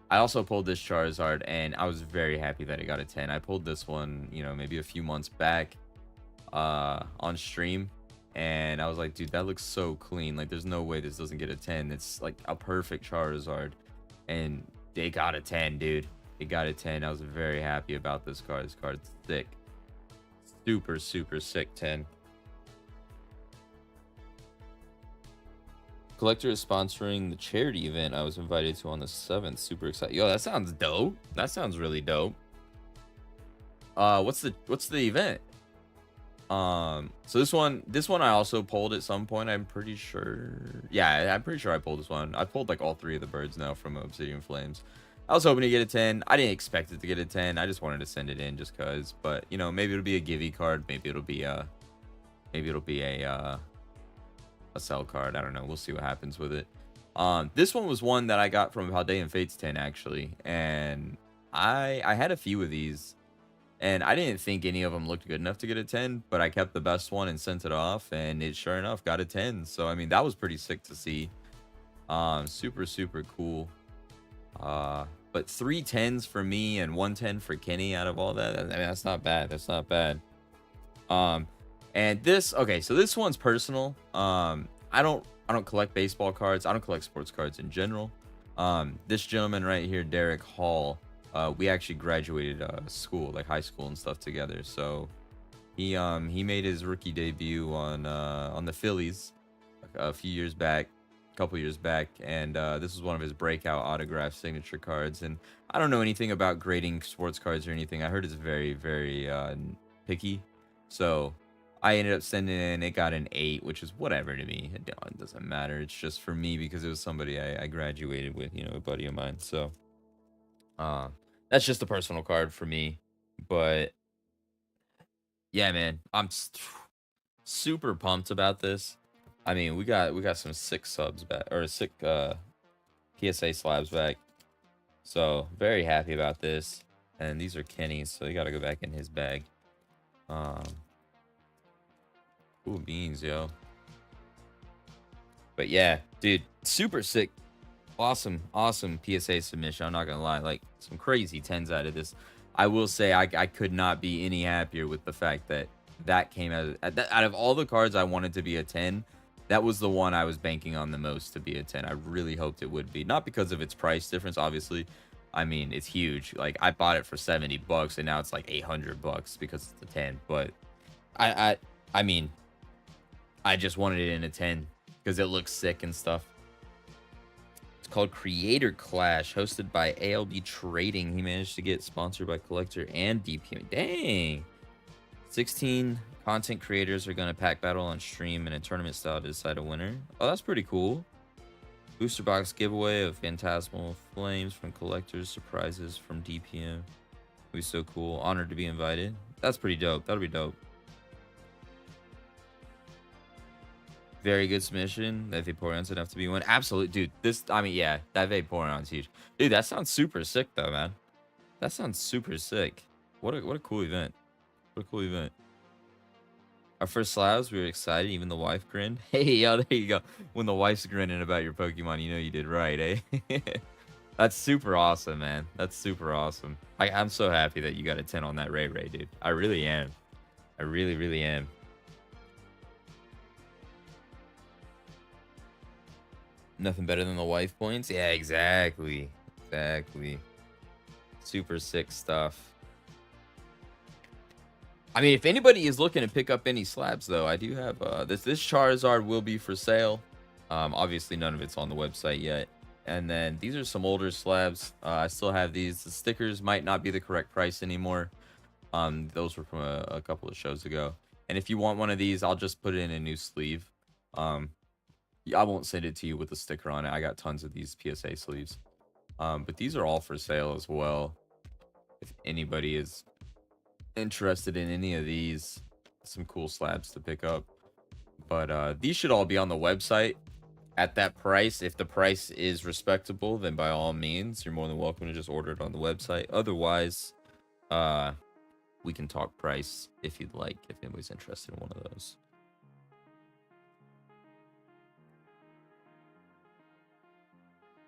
I also pulled this Charizard, and I was very happy that it got a 10. I pulled this one, you know, maybe a few months back on stream, and I was like, dude, that looks so clean. Like, there's no way this doesn't get a 10. It's like a perfect Charizard, and they got a 10, dude. It got a 10. I was very happy about this card. This card's sick. Super sick 10. Collector is sponsoring the charity event I was invited to on the 7th. Super excited. Yo, that sounds dope. That sounds really dope. What's the event? So this one I also pulled at some point, I'm pretty sure. Yeah, I'm pretty sure I pulled this one. I pulled like all 3 of the birds now from Obsidian Flames. I was hoping to get a 10. I didn't expect it to get a 10. I just wanted to send it in just cuz. But, you know, maybe it'll be a givey card. Maybe it'll be a sell card. I don't know. We'll see what happens with it. This one was one that I got from Paldean Fates 10, actually. And I had a few of these. And I didn't think any of them looked good enough to get a 10. But I kept the best one and sent it off. And it, sure enough, got a 10. So, I mean, that was pretty sick to see. Super cool. But 3 10s for me and 1 10 for Kenny out of all that. I mean, that's not bad. That's not bad. And this, okay, so this one's personal. I don't collect baseball cards. I don't collect sports cards in general. This gentleman right here, Derek Hall, we actually graduated school, like high school and stuff together. So he made his rookie debut on the Phillies a couple years back, and this was one of his breakout autograph signature cards. And I don't know anything about grading sports cards or anything. I heard it's very picky, so I ended up sending in. It got an 8, which is whatever to me. It doesn't matter. It's just for me because it was somebody I graduated with, you know, a buddy of mine. So that's just a personal card for me. But yeah, man, I'm super pumped about this. I mean, we got some sick subs back, or sick PSA slabs back. So very happy about this. And these are Kenny's, so you gotta go back in his bag. Cool beans, yo. But yeah, dude, super sick. Awesome PSA submission. I'm not gonna lie, like some crazy 10s out of this. I will say I could not be any happier with the fact that came out of all the cards I wanted to be a 10. That was the one I was banking on the most to be a 10. I really hoped it would be. Not because of its price difference, obviously. I mean, it's huge. Like, I bought it for $70, and now it's like $800 because it's a 10. But I mean, I just wanted it in a 10 because it looks sick and stuff. It's called Creator Clash, hosted by ALB Trading. He managed to get sponsored by Collector and DPM. Dang. 16 Content creators are going to pack battle on stream in a tournament style to decide a winner. Oh, that's pretty cool. Booster box giveaway of Phantasmal Flames from collectors. Surprises from DPM. It'll be so cool. Honored to be invited. That's pretty dope. That'll be dope. Very good submission. That Vaporeon's enough to be one. Absolutely, dude. This, I mean, yeah, that Vaporeon's huge. Dude, that sounds super sick, though, man. That sounds super sick. What a cool event. What a cool event. Our first slabs, we were excited. Even the wife grinned. Hey, yo, there you go. When the wife's grinning about your Pokemon, you know you did right, eh? That's super awesome, man. That's super awesome. I'm so happy that you got a 10 on that Ray, dude. I really am. I really, really am. Nothing better than the wife points. Yeah, exactly. Exactly. Super sick stuff. I mean, if anybody is looking to pick up any slabs, though, I do have this Charizard will be for sale. Obviously, none of it's on the website yet. And then these are some older slabs. I still have these. The stickers might not be the correct price anymore. Those were from a couple of shows ago. And if you want one of these, I'll just put it in a new sleeve. I won't send it to you with a sticker on it. I got tons of these PSA sleeves. But these are all for sale as well. If anybody is interested in any of these, some cool slabs to pick up. But these should all be on the website at that price. If the price is respectable, then by all means, you're more than welcome to just order it on the website. Otherwise, we can talk price if you'd like, if anybody's interested in one of those.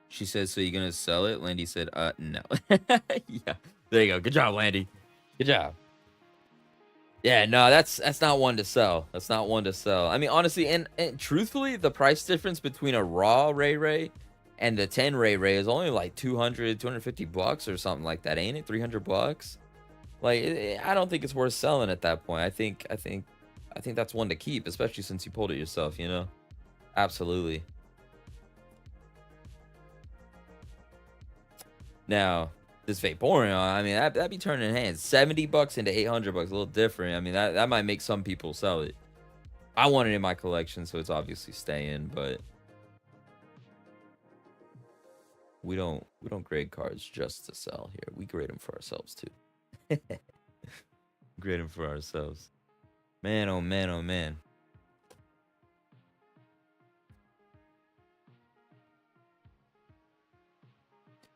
She said, so you're gonna sell it? Landy said, no. Yeah, there you go. Good job, Landy. Good job. Yeah, no, that's not one to sell. That's not one to sell. I mean, honestly, and truthfully, the price difference between a raw Ray and the 10 Ray is only like 200, 250 bucks or something like that, ain't it? 300 bucks. Like, I don't think it's worth selling at that point. I think that's one to keep, especially since you pulled it yourself, you know? Absolutely. Now, this Vaporeon, I mean, that'd be turning hands. 70 bucks into 800 bucks, a little different. I mean, that might make some people sell it. I want it in my collection, so it's obviously staying, but we don't grade cards just to sell here. We grade them for ourselves too. Grade them for ourselves. Man, oh man, oh man.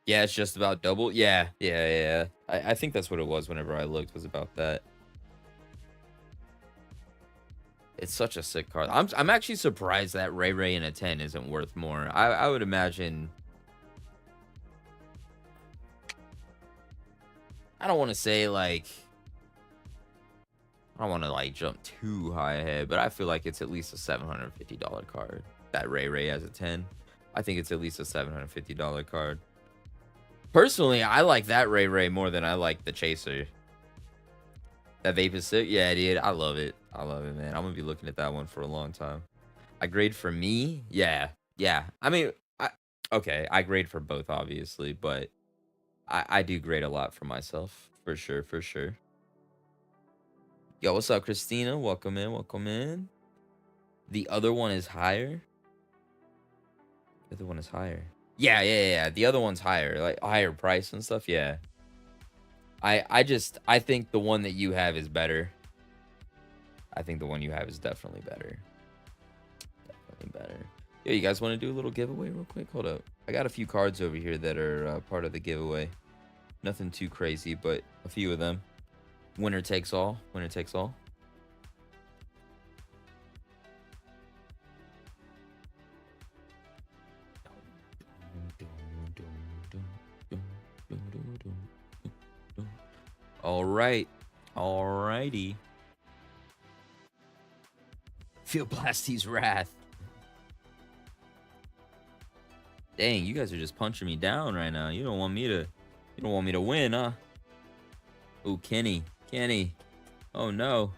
Yeah, it's just about double. Yeah. I think that's what it was whenever I looked, was about that. It's such a sick card. I'm actually surprised that Ray in a 10 isn't worth more. I would imagine. I don't want to say like. I don't want to like jump too high ahead, but I feel like it's at least a $750 card. That Ray as a 10. I think it's at least a $750 card. Personally, I like that Ray more than I like the Chaser. That Vapor Sick, yeah, dude, I love it. I love it, man. I'm gonna be looking at that one for a long time. I grade for me, yeah. I mean, okay, I grade for both, obviously, but I do grade a lot for myself, for sure. Yo, what's up, Christina? Welcome in. The other one is higher. The other one is higher. Yeah. The other one's higher, like higher price and stuff. Yeah. I think the one that you have is better. I think the one you have is definitely better. Definitely better. Yo, you guys want to do a little giveaway real quick? Hold up. I got a few cards over here that are part of the giveaway. Nothing too crazy, but a few of them. Winner takes all. Winner takes all. All right. Alrighty. Feel Blasty's wrath. Dang, you guys are just punching me down right now. You don't want me to win, huh? Ooh, Kenny. Oh no.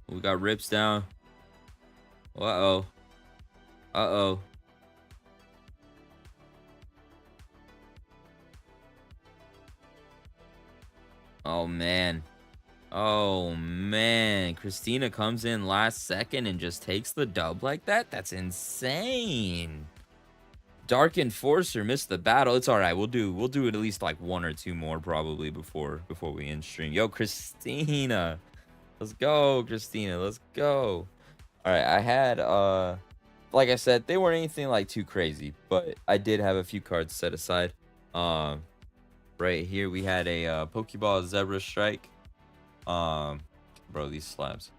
We got rips down. Uh-oh. Oh, man. Oh, man. Christina comes in last second and just takes the dub like that? That's insane. Dark Enforcer missed the battle. It's all right. We'll do at least like 1 or 2 more probably before we end stream. Yo, Christina. Let's go, Christina. Let's go. All right, I had like I said, they weren't anything like too crazy, but I did have a few cards set aside. Right here we had a Pokeball Zebra Strike. Bro, these slabs.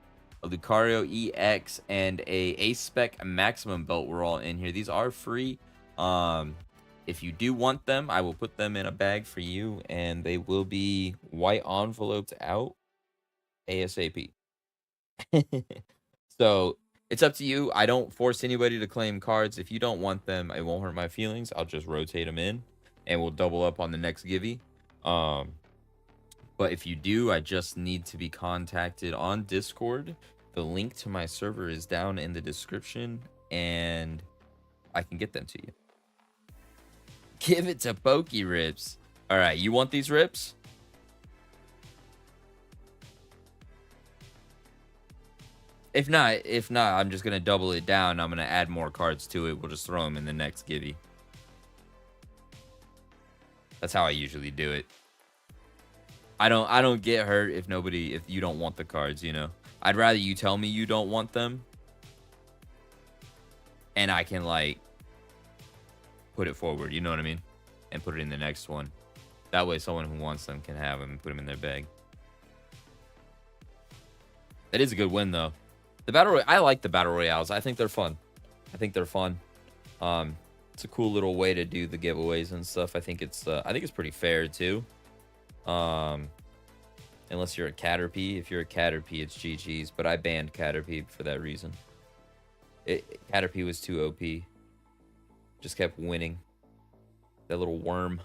A Lucario EX and a Ace Spec Maximum Belt were all in here. These are free. If you do want them, I will put them in a bag for you, and they will be white enveloped out ASAP. So it's up to you. I don't force anybody to claim cards. If you don't want them, it won't hurt my feelings. I'll just rotate them in, and we'll double up on the next givey. But if you do, I just need to be contacted on Discord. The link to my server is down in the description, and I can get them to you. Give it to Pokey Rips. All right, you want these rips? If not, I'm just gonna double it down. I'm gonna add more cards to it. We'll just throw them in the next givey. That's how I usually do it. I don't get hurt if you don't want the cards, you know. I'd rather you tell me you don't want them, and I can like put it forward, you know what I mean, and put it in the next one. That way someone who wants them can have them and put them in their bag. That is a good win though. I like the battle royales. I think they're fun. It's a cool little way to do the giveaways and stuff. I think it's pretty fair too. Unless you're a Caterpie. If you're a Caterpie, it's GG's. But I banned Caterpie for that reason. Caterpie was too OP. Just kept winning. That little worm.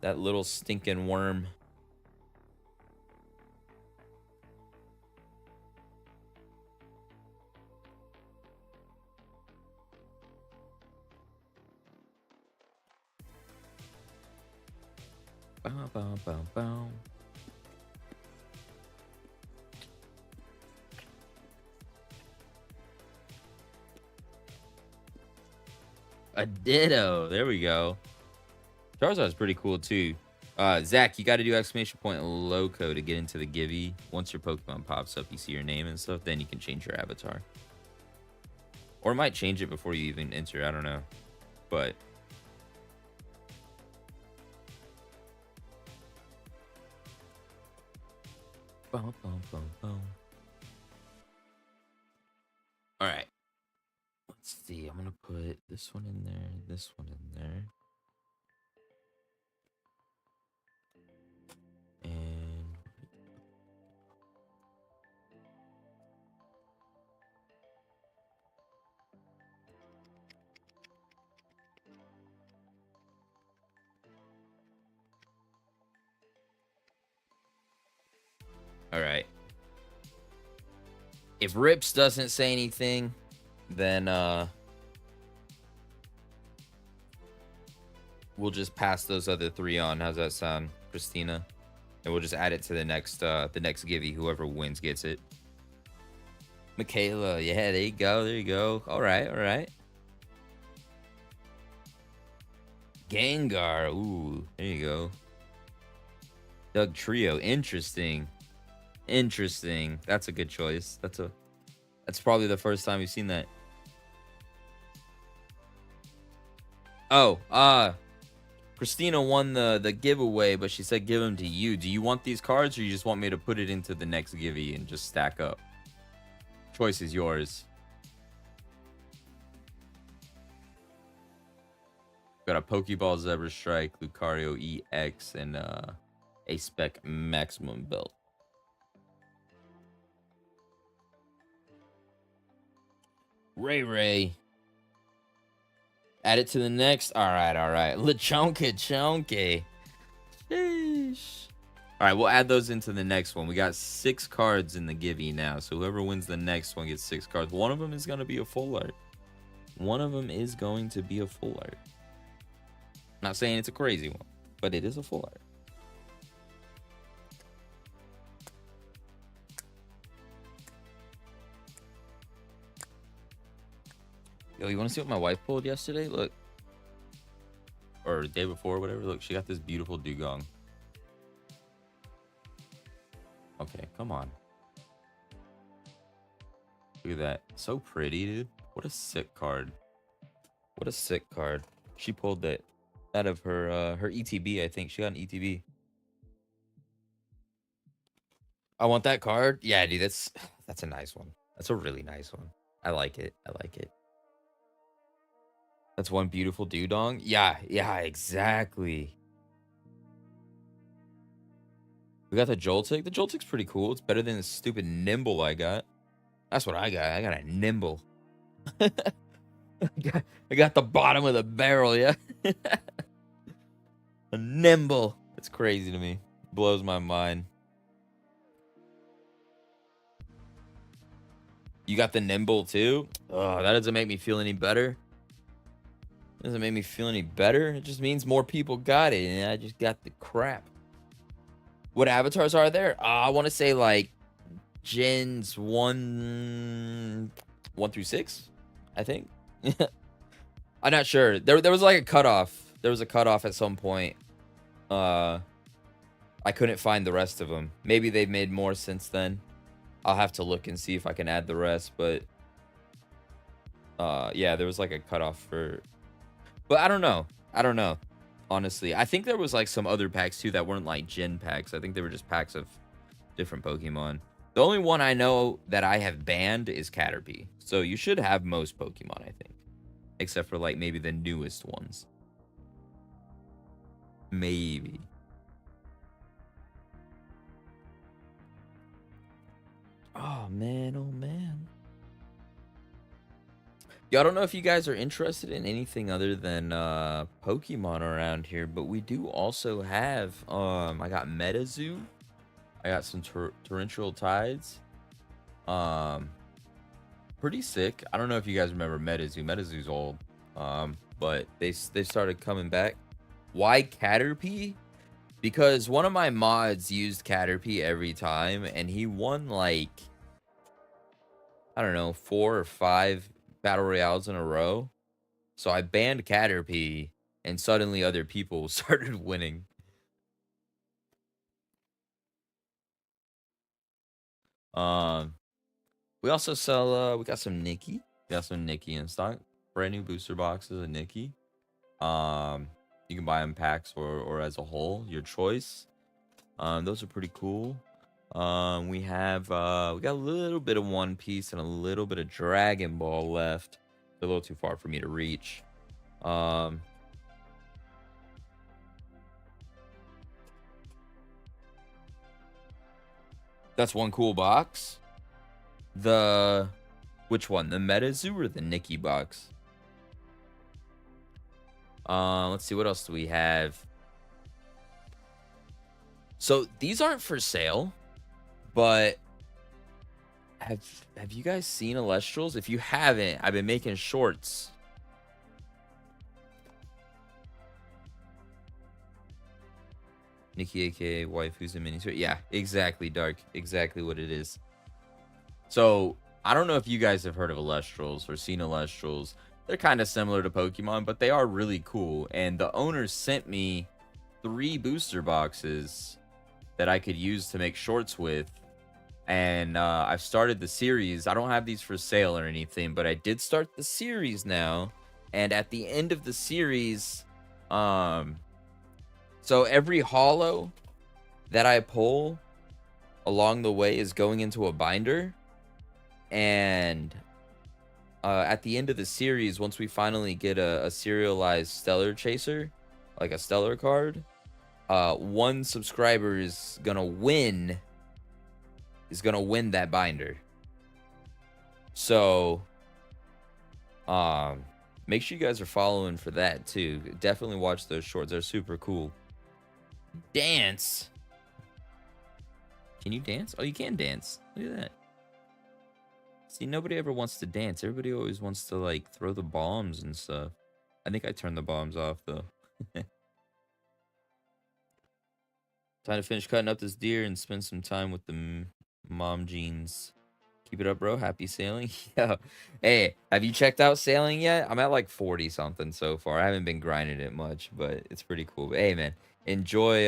That little stinking worm. Bow, bow, bow, bow. A Ditto. There we go. Charizard's pretty cool too. Zach, you got to do exclamation point Lowco to get into the givey. Once your Pokemon pops up, you see your name and stuff, then you can change your avatar. Or it might change it before you even enter. I don't know. But boom, boom, boom, boom. All right. Let's see. I'm gonna put this one in there, this one in there, and all right. If Rips doesn't say anything, then we'll just pass those other 3 on. How's that sound, Christina? And we'll just add it to the next givey. Whoever wins gets it. Michaela, yeah, there you go, there you go. All right. Gengar, ooh, there you go. Doug Trio, interesting. That's a good choice. That's probably the first time we've seen that. Oh, Christina won the giveaway, but she said give them to you. Do you want these cards, or you just want me to put it into the next givey and just stack up? Choice is yours. Got a Pokeball Zebra Strike, Lucario EX, and a Spec Maximum Belt. Ray. Add it to the next. All right. Lechonka Chonky. Sheesh. All right, we'll add those into the next one. We got 6 cards in the givey now, so whoever wins the next one gets 6 cards. One of them is going to be a full art. Not saying it's a crazy one, but it is a full art. Yo, you want to see what my wife pulled yesterday? Look. Or the day before, whatever. Look, she got this beautiful dugong. Okay, come on. Look at that. So pretty, dude. What a sick card. What a sick card. She pulled that out of her her ETB, I think. She got an ETB. I want that card. Yeah, dude, that's a nice one. That's a really nice one. I like it. I like it. That's one beautiful dudong. Yeah, yeah, exactly. We got the Joltik. The Joltik's pretty cool. It's better than the stupid Nimble I got. That's what I got. I got a Nimble. I got the bottom of the barrel, yeah. A Nimble. It's crazy to me. Blows my mind. You got the Nimble too? Oh, that doesn't make me feel any better. Doesn't make me feel any better. It just means more people got it, and I just got the crap. What avatars are there? I want to say like gens 1 through 6, I think. I'm not sure. There was like a cutoff. There was a cutoff at some point. I couldn't find the rest of them. Maybe they've made more since then. I'll have to look and see if I can add the rest, but yeah, there was like a cutoff for, but I don't know. I don't know. Honestly, I think there was like some other packs too that weren't like gen packs. I think they were just packs of different Pokemon. The only one I know that I have banned is Caterpie. So you should have most Pokemon, I think. Except for like maybe the newest ones. Maybe. Oh man, oh man. Yeah, I don't know if you guys are interested in anything other than Pokemon around here, but we do also have I got Metazoo. I got some Torrential Tides. Pretty sick. I don't know if you guys remember Metazoo. Metazoo's old. But they started coming back. Why Caterpie? Because one of my mods used Caterpie every time, and he won like, I don't know, 4 or 5 battle royales in a row. So I banned Caterpie, and suddenly other people started winning. We also sell we got some Nikki. We got some Nikki in stock. Brand new booster boxes of Nikki. You can buy them packs or as a whole, your choice. Those are pretty cool. We got a little bit of One Piece and a little bit of Dragon Ball left. They're a little too far for me to reach. That's one cool box. Which one? The Metazoo or the Nikki box? Let's see, what else do we have? So these aren't for sale, but have you guys seen Elestrals? If you haven't, I've been making shorts. Nikki, aka wife, who's a mini. Yeah, exactly, Dark. Exactly what it is. So I don't know if you guys have heard of Elestrals or seen Elestrals. They're kind of similar to Pokemon, but they are really cool. And the owners sent me 3 booster boxes that I could use to make shorts with. And I've started the series. I don't have these for sale or anything, but I did start the series now. And at the end of the series, so every holo that I pull along the way is going into a binder. And at the end of the series, once we finally get a serialized Stellar Chaser, like a Stellar card, one subscriber is gonna win that binder. So make sure you guys are following for that too. Definitely watch those shorts. They're super cool. Dance. Can you dance? Oh, you can dance. Look at that. See, nobody ever wants to dance. Everybody always wants to, like, throw the bombs and stuff. I think I turned the bombs off, though. Time to finish cutting up this deer and spend some time with the mom jeans. Keep it up, bro. Happy sailing. Yeah. Hey, have you checked out sailing yet? I'm at like 40 something so far. I haven't been grinding it much, but it's pretty cool. But hey, man, enjoy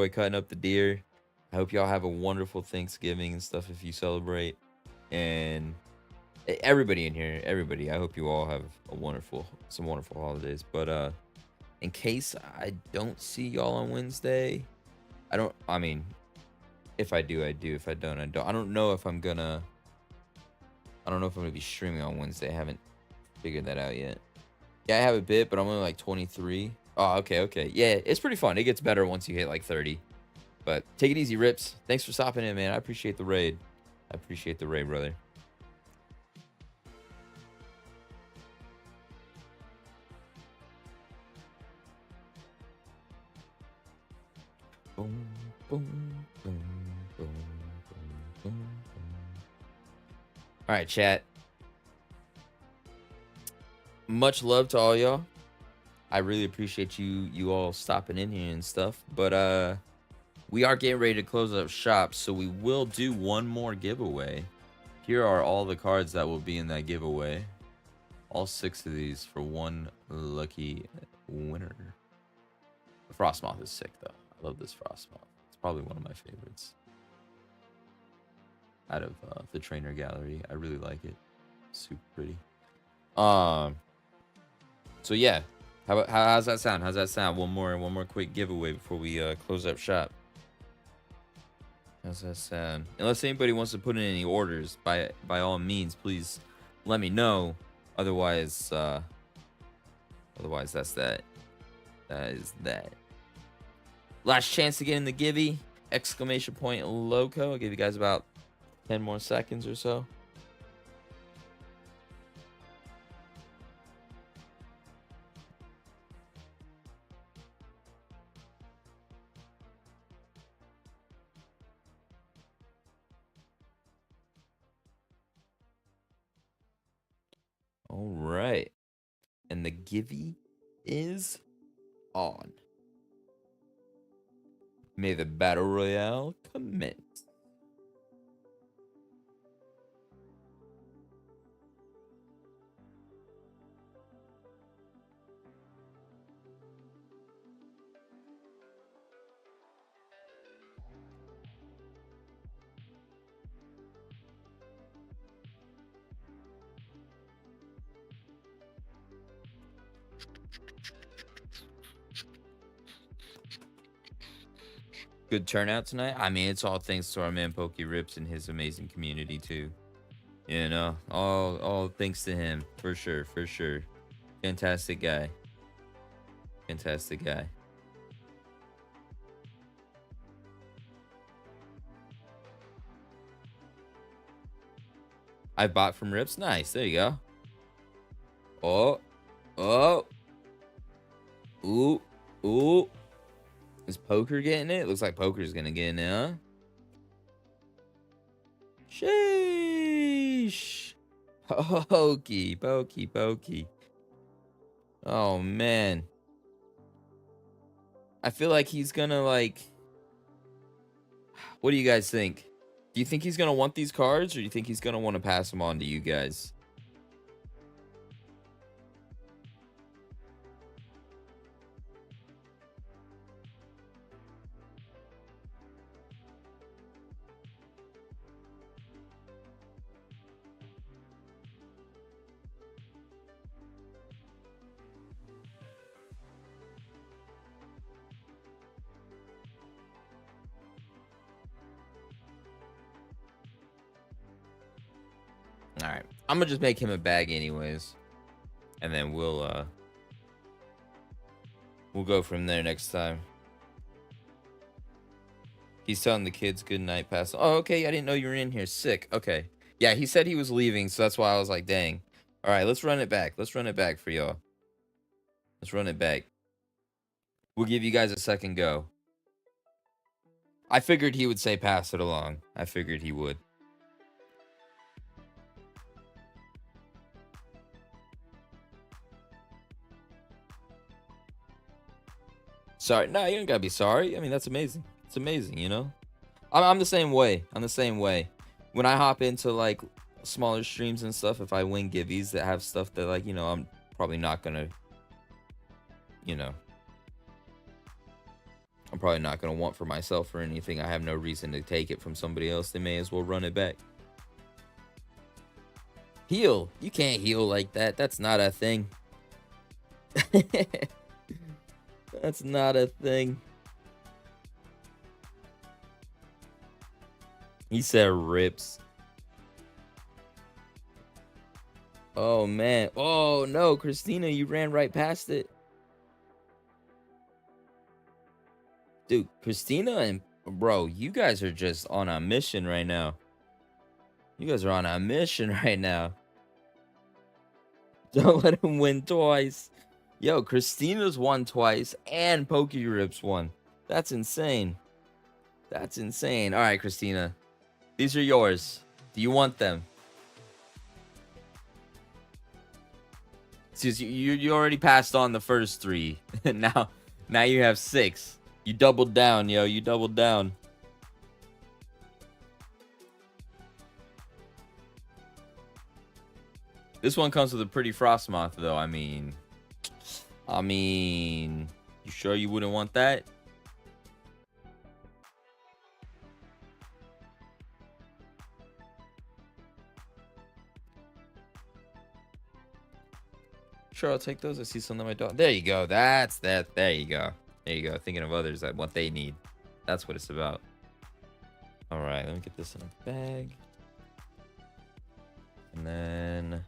cutting up the deer. I hope y'all have a wonderful Thanksgiving and stuff if you celebrate. And everybody in here, everybody, I hope you all have some wonderful holidays. But in case I don't see y'all on Wednesday, I mean, if I do, I do. If I don't, I don't. I don't know if I'm gonna be streaming on Wednesday. I haven't figured that out yet. Yeah, I have a bit, but I'm only like 23. Oh, okay. Yeah, it's pretty fun. It gets better once you hit like 30. But take it easy, Rips. Thanks for stopping in, man. I appreciate the raid. I appreciate the raid, brother. Boom, boom, boom, boom, boom, boom, boom. All right, chat. Much love to all y'all. I really appreciate you all stopping in here and stuff. But we are getting ready to close up shop, so we will do one more giveaway. Here are all the cards that will be in that giveaway. All 6 of these for one lucky winner. The Frostmoth is sick, though. I love this Frostmoth. It's probably one of my favorites out of the trainer gallery. I really like it. Super pretty. So yeah, how's that sound? How's that sound? One more quick giveaway before we close up shop. How's that sound? Unless anybody wants to put in any orders, by all means, please let me know. Otherwise, that's that. That is that. Last chance to get in the givey! Exclamation point Lowco. I'll give you guys about 10 more seconds or so. All right. And the givey is on. May the battle royale commence. Good turnout tonight. I mean, it's all thanks to our man Pokey Rips and his amazing community too. You know, all thanks to him for sure. Fantastic guy. I bought from Rips. Nice. There you go. Oh. Ooh. Is Poker getting it? Looks like Poker's gonna get it, huh? Sheesh. Pokey. Oh, man. I feel like he's gonna, like... What do you guys think? Do you think he's gonna want these cards, or do you think he's gonna want to pass them on to you guys? All right, I'm gonna just make him a bag anyways, and then we'll go from there next time. He's telling the kids good night, pass. Oh, okay. I didn't know you were in here. Sick. Okay. Yeah, he said he was leaving, so that's why I was like, dang. All right, let's run it back. Let's run it back for y'all. Let's run it back. We'll give you guys a second go. I figured he would say pass it along. I figured he would. Sorry. No, you don't gotta be sorry. I mean, that's amazing. It's amazing, you know? I'm the same way. when I hop into like smaller streams and stuff, if I win gibbies that have stuff that like, you know, I'm probably not gonna, you know, I'm probably not gonna want for myself or anything. I have no reason to take it from somebody else. They may as well run it back. Heal. You can't heal like that. That's not a thing. That's not a thing. He said rips. Oh, man. Oh, no. Christina, you ran right past it. Dude, Christina and... Bro, you guys are just on a mission right now. You guys are on a mission right now. Don't let him win twice. Yo, Christina's won twice and Pokerips won. That's insane. That's insane. All right, Christina. These are yours. Do you want them? Since you already passed on the first 3. now you have 6. You doubled down, yo. You doubled down. This one comes with a pretty Frostmoth, though. I mean, you sure you wouldn't want that? Sure, I'll take those. I see something on my dog. There you go. That's that. There you go. There you go. Thinking of others, that what they need. That's what it's about. All right, let me get this in a bag. And then,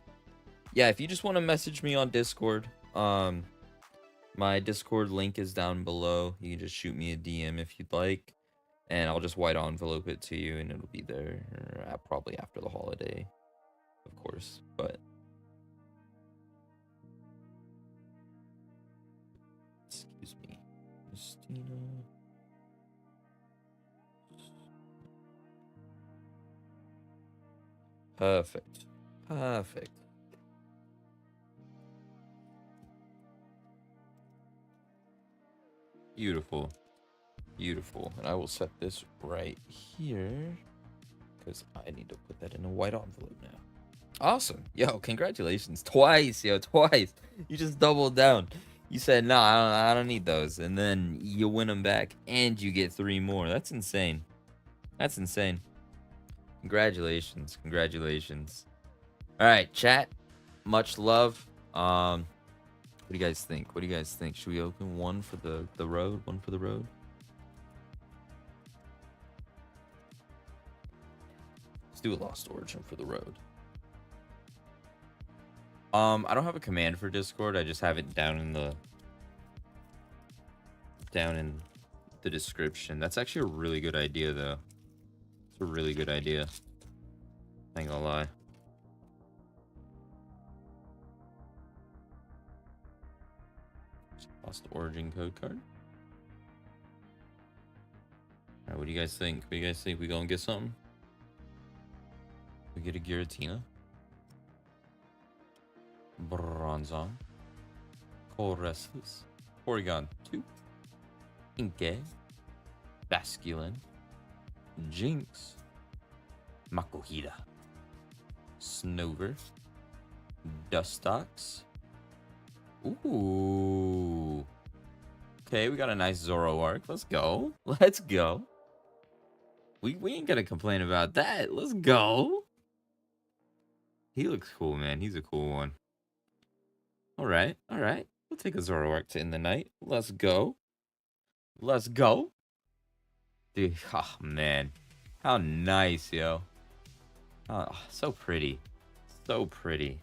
yeah, if you just want to message me on Discord, my Discord link is down below. You can just shoot me a DM if you'd like, and I'll just white envelope it to you, and it'll be there probably after the holiday, of course. But excuse me, Christina. Perfect. Perfect. Beautiful. Beautiful. And I will set this right here because I need to put that in a white envelope now. Awesome. Yo, congratulations. Twice, yo, twice. You just doubled down. You said, no, I don't need those. And then you win them back and you get 3 more. That's insane. That's insane. Congratulations. Congratulations. All right, chat. Much love. What do you guys think? What do you guys think? Should we open one for the road? One for the road? Let's do a Lost Origin for the road. I don't have a command for Discord. I just have it down in the description. That's actually a really good idea, though. It's a really good idea. I ain't gonna lie. Lost Origin code card. Alright, what do you guys think? What do you guys think? We gonna get something? We get a Giratina. Bronzong. Colrestless. Porygon 2. Inkay. Basculin. Jinx. Makuhita. Snover. Dustox. Ooh. Okay, we got a nice Zoroark. Let's go. Let's go. We ain't gonna complain about that. Let's go. He looks cool, man. He's a cool one. All right. All right. We'll take a Zoroark to end the night. Let's go. Let's go. Dude, oh, man. How nice, yo. Oh, so pretty. So pretty.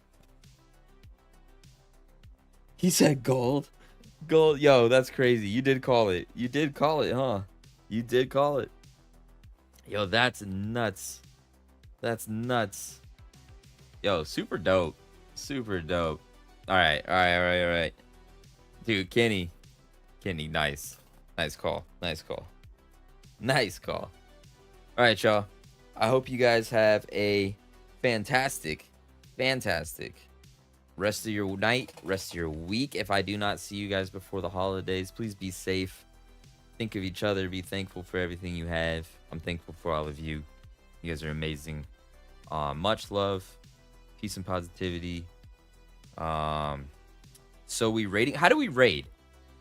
He said gold. Gold. Yo, that's crazy. You did call it. You did call it, huh? You did call it. Yo, that's nuts. That's nuts. Yo, super dope. Super dope. All right. All right. All right. All right. Dude, Kenny. Kenny, nice. Nice call. Nice call. Nice call. All right, y'all. I hope you guys have a fantastic rest of your night, rest of your week. If I do not see you guys before the holidays, please be safe. Think of each other. Be thankful for everything you have. I'm thankful for all of you. You guys are amazing. Much love, peace and positivity. So we rating. How do we raid?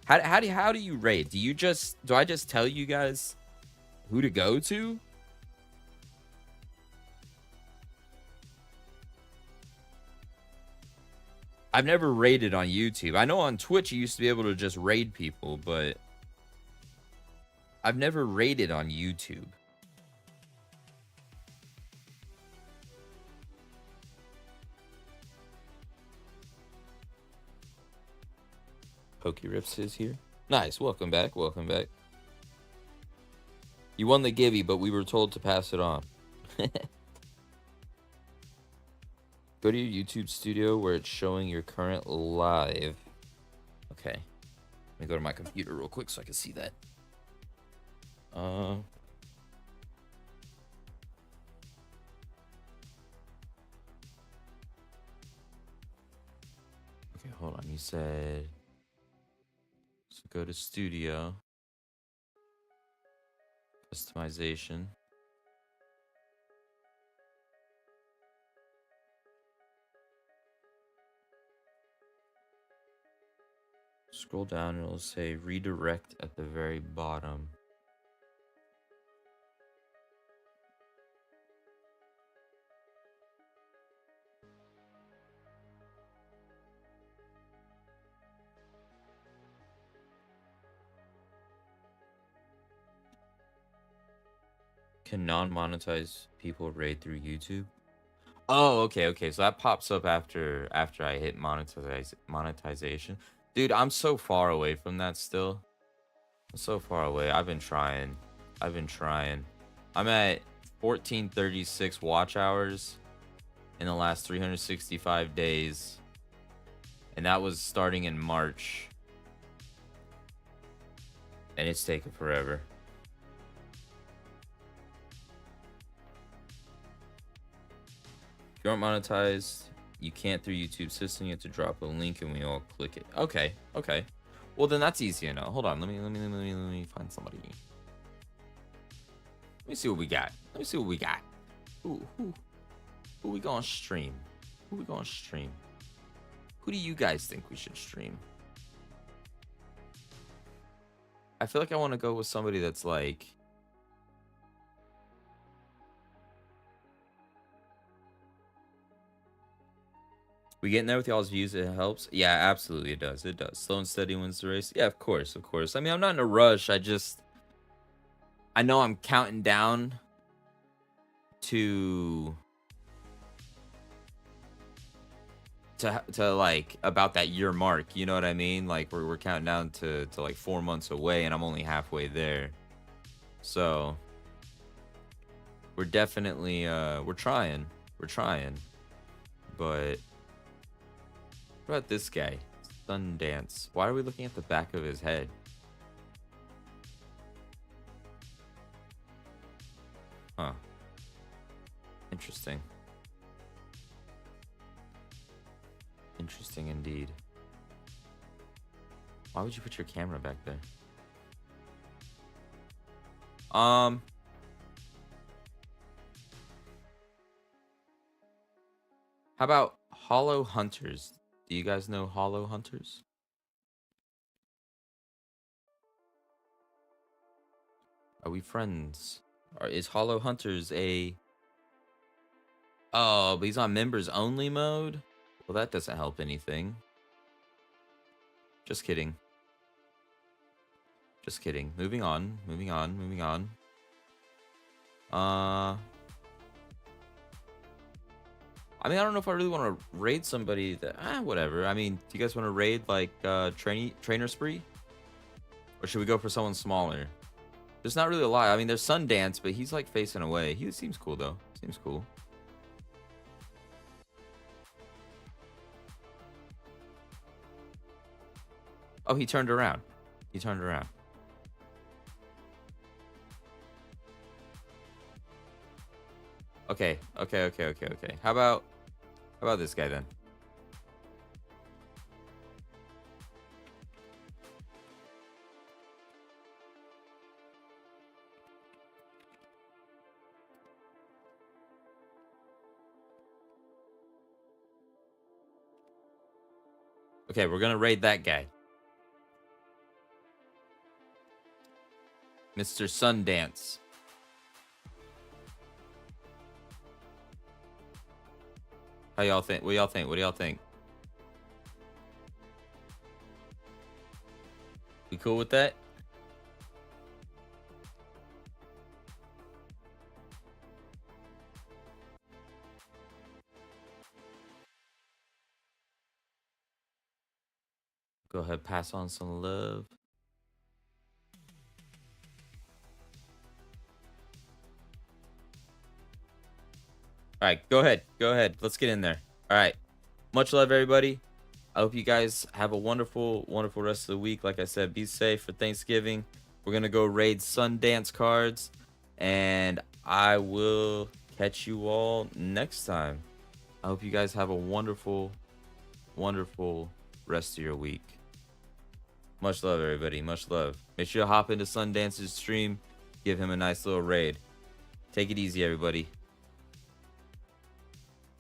How do you raid? Do I just tell you guys who to go to? I've never raided on YouTube. I know on Twitch you used to be able to just raid people, but I've never raided on YouTube. Pokey Rips is here. Nice. Welcome back. Welcome back. You won the givey, but we were told to pass it on. Go to your YouTube studio where it's showing your current live. Okay. Let me go to my computer real quick so I can see that. Okay, hold on. You said... So go to studio. Customization. Scroll down and it'll say redirect at the very bottom. Can non-monetized people raid through YouTube? Oh, okay. So that pops up after I hit monetization. Dude, I'm so far away from that still. I'm so far away. I've been trying. I'm at 1436 watch hours in the last 365 days. And that was starting in March. And it's taken forever. If you aren't monetized, you can't through YouTube system. You have to drop a link and we all click it. Okay. Well, then that's easy enough. Hold on. Let me find somebody. Let me see what we got. Who we gonna stream? Who do you guys think we should stream? I feel like I want to go with somebody that's like... We getting there with y'all's views, it helps. Yeah, absolutely, it does. Slow and steady wins the race. Yeah, of course. I mean, I'm not in a rush. I know I'm counting down to like about that year mark. You know what I mean? Like we're counting down to like 4 months away, and I'm only halfway there. So we're definitely we're trying. But what about this guy? Sundance. Why are we looking at the back of his head? Huh. Interesting. Interesting indeed. Why would you put your camera back there? How about Holo Hunters? Do you guys know Holo Hunters? Are we friends? Or is Holo Hunters a... Oh, but he's on members only mode? Well, that doesn't help anything. Just kidding. Moving on. I mean, I don't know if I really want to raid somebody that... whatever. I mean, do you guys want to raid, like, Trainer Spree? Or should we go for someone smaller? There's not really a lot. I mean, there's Sundance, but he's, like, facing away. He seems cool, though. Seems cool. Oh, he turned around. Okay. How about this guy then? Okay, we're gonna raid that guy. Mr. Sundance. How y'all think? What y'all think? What do y'all think? We cool with that? Go ahead, pass on some love. All right, go ahead. Go ahead. Let's get in there. All right. Much love, everybody. I hope you guys have a wonderful, wonderful rest of the week. Like I said, be safe for Thanksgiving. We're going to go raid Sundance cards. And I will catch you all next time. I hope you guys have a wonderful, wonderful rest of your week. Much love, everybody. Much love. Make sure to hop into Sundance's stream. Give him a nice little raid. Take it easy, everybody.